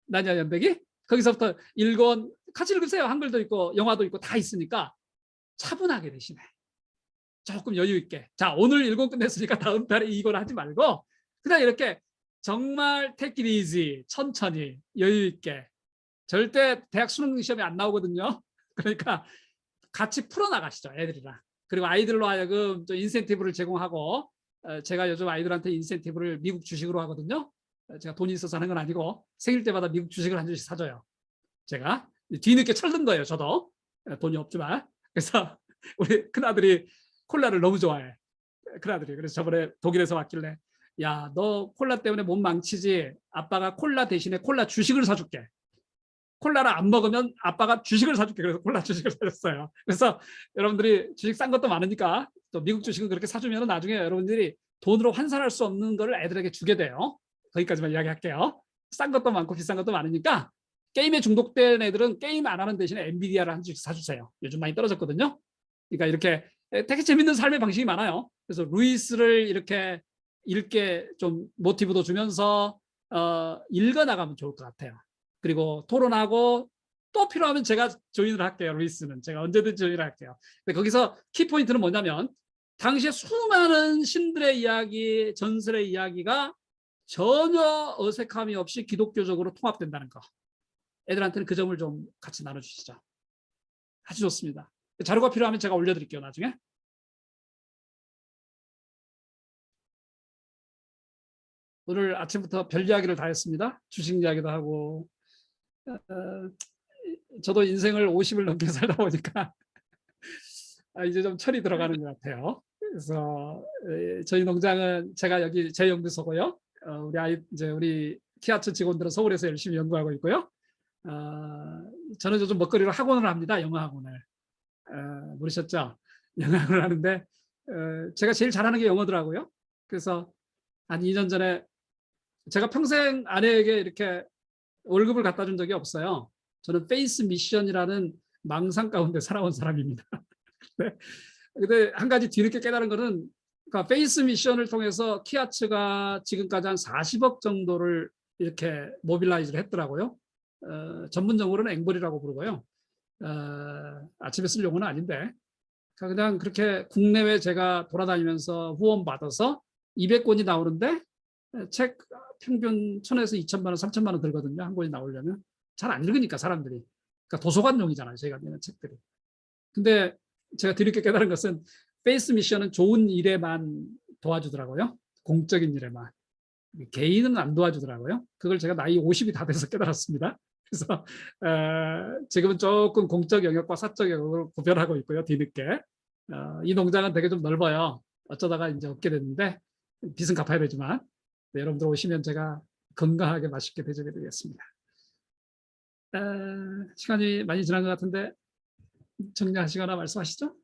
나니아 연대기. 거기서부터 1권 같이 읽으세요. 한글도 있고 영화도 있고 다 있으니까 차분하게 대신에 조금 여유 있게. 자, 오늘 1권 끝냈으니까 다음 달에 2권 하지 말고 그냥 이렇게 정말 take it easy, 천천히 여유 있게. 절대 대학 수능 시험이 안 나오거든요. 그러니까 같이 풀어나가시죠, 애들이랑. 그리고 아이들로 하여금 좀 인센티브를 제공하고 제가 요즘 아이들한테 인센티브를 미국 주식으로 하거든요. 제가 돈이 있어서 하는 건 아니고 생일 때마다 미국 주식을 한 주씩 사줘요. 제가 뒤늦게 철든 거예요. 저도 돈이 없지만. 그래서 우리 큰아들이 콜라를 너무 좋아해. 큰아들이. 그래서 저번에 독일에서 왔길래 야, 너 콜라 때문에 몸 망치지. 아빠가 콜라 대신에 콜라 주식을 사줄게. 콜라를 안 먹으면 아빠가 주식을 사줄게. 그래서 콜라 주식을 사줬어요. 그래서 여러분들이 주식 싼 것도 많으니까 또 미국 주식은 그렇게 사주면 나중에 여러분들이 돈으로 환산할 수 없는 거를 애들에게 주게 돼요. 거기까지만 이야기할게요. 싼 것도 많고 비싼 것도 많으니까 게임에 중독된 애들은 게임 안 하는 대신에 엔비디아를 한 주씩 사주세요. 요즘 많이 떨어졌거든요. 그러니까 이렇게 되게 재밌는 삶의 방식이 많아요. 그래서 루이스를 이렇게 읽게 좀 모티브도 주면서 읽어나가면 좋을 것 같아요. 그리고 토론하고 또 필요하면 제가 조인을 할게요. 루이스는 제가 언제든지 조인을 할게요. 근데 거기서 키포인트는 뭐냐면 당시에 수많은 신들의 이야기, 전설의 이야기가 전혀 어색함이 없이 기독교적으로 통합된다는 거. 애들한테는 그 점을 좀 같이 나눠주시죠. 아주 좋습니다. 자료가 필요하면 제가 올려드릴게요. 나중에. 오늘 아침부터 별 이야기를 다 했습니다. 주식 이야기도 하고 저도 인생을 50을 넘게 살다 보니까 이제 좀 철이 들어가는 것 같아요. 그래서 저희 농장은 제가 여기 제 연구소고요. 우리 키아츠 직원들은 서울에서 열심히 연구하고 있고요. 저는 요즘 먹거리로 학원을 합니다. 영어 학원을. 모르셨죠? 영어 학원을 하는데 제가 제일 잘하는 게 영어더라고요. 그래서 한 2년 전에 제가 평생 아내에게 이렇게 월급을 갖다 준 적이 없어요. 저는 페이스 미션이라는 망상 가운데 살아온 사람입니다. 근데 한 가지 뒤늦게 깨달은 거는 그러니까 페이스 미션을 통해서 키아츠가 지금까지 한 40억 정도를 이렇게 모빌라이즈를 했더라고요. 전문적으로는 앵벌이라고 부르고요. 아침에 쓸 용어는 아닌데 그냥 그렇게 국내외 제가 돌아다니면서 후원 받아서 200권이 나오는데 책 평균 1,000에서 2,000만 원, 3,000만 원 들거든요. 한 권이 나오려면. 잘 안 읽으니까 사람들이. 그러니까 도서관용이잖아요. 저희가 내는 책들이. 근데 제가 뒤늦게 깨달은 것은 페이스 미션은 좋은 일에만 도와주더라고요. 공적인 일에만. 개인은 안 도와주더라고요. 그걸 제가 나이 50이 다 돼서 깨달았습니다. 그래서 지금은 조금 공적 영역과 사적 영역을 구별하고 있고요. 뒤늦게. 이 농장은 되게 좀 넓어요. 어쩌다가 이제 얻게 됐는데 빚은 갚아야 되지만 여러분들 오시면 제가 건강하게 맛있게 대접해 드리겠습니다. 시간이 많이 지난 것 같은데 정리하시거나 말씀하시죠.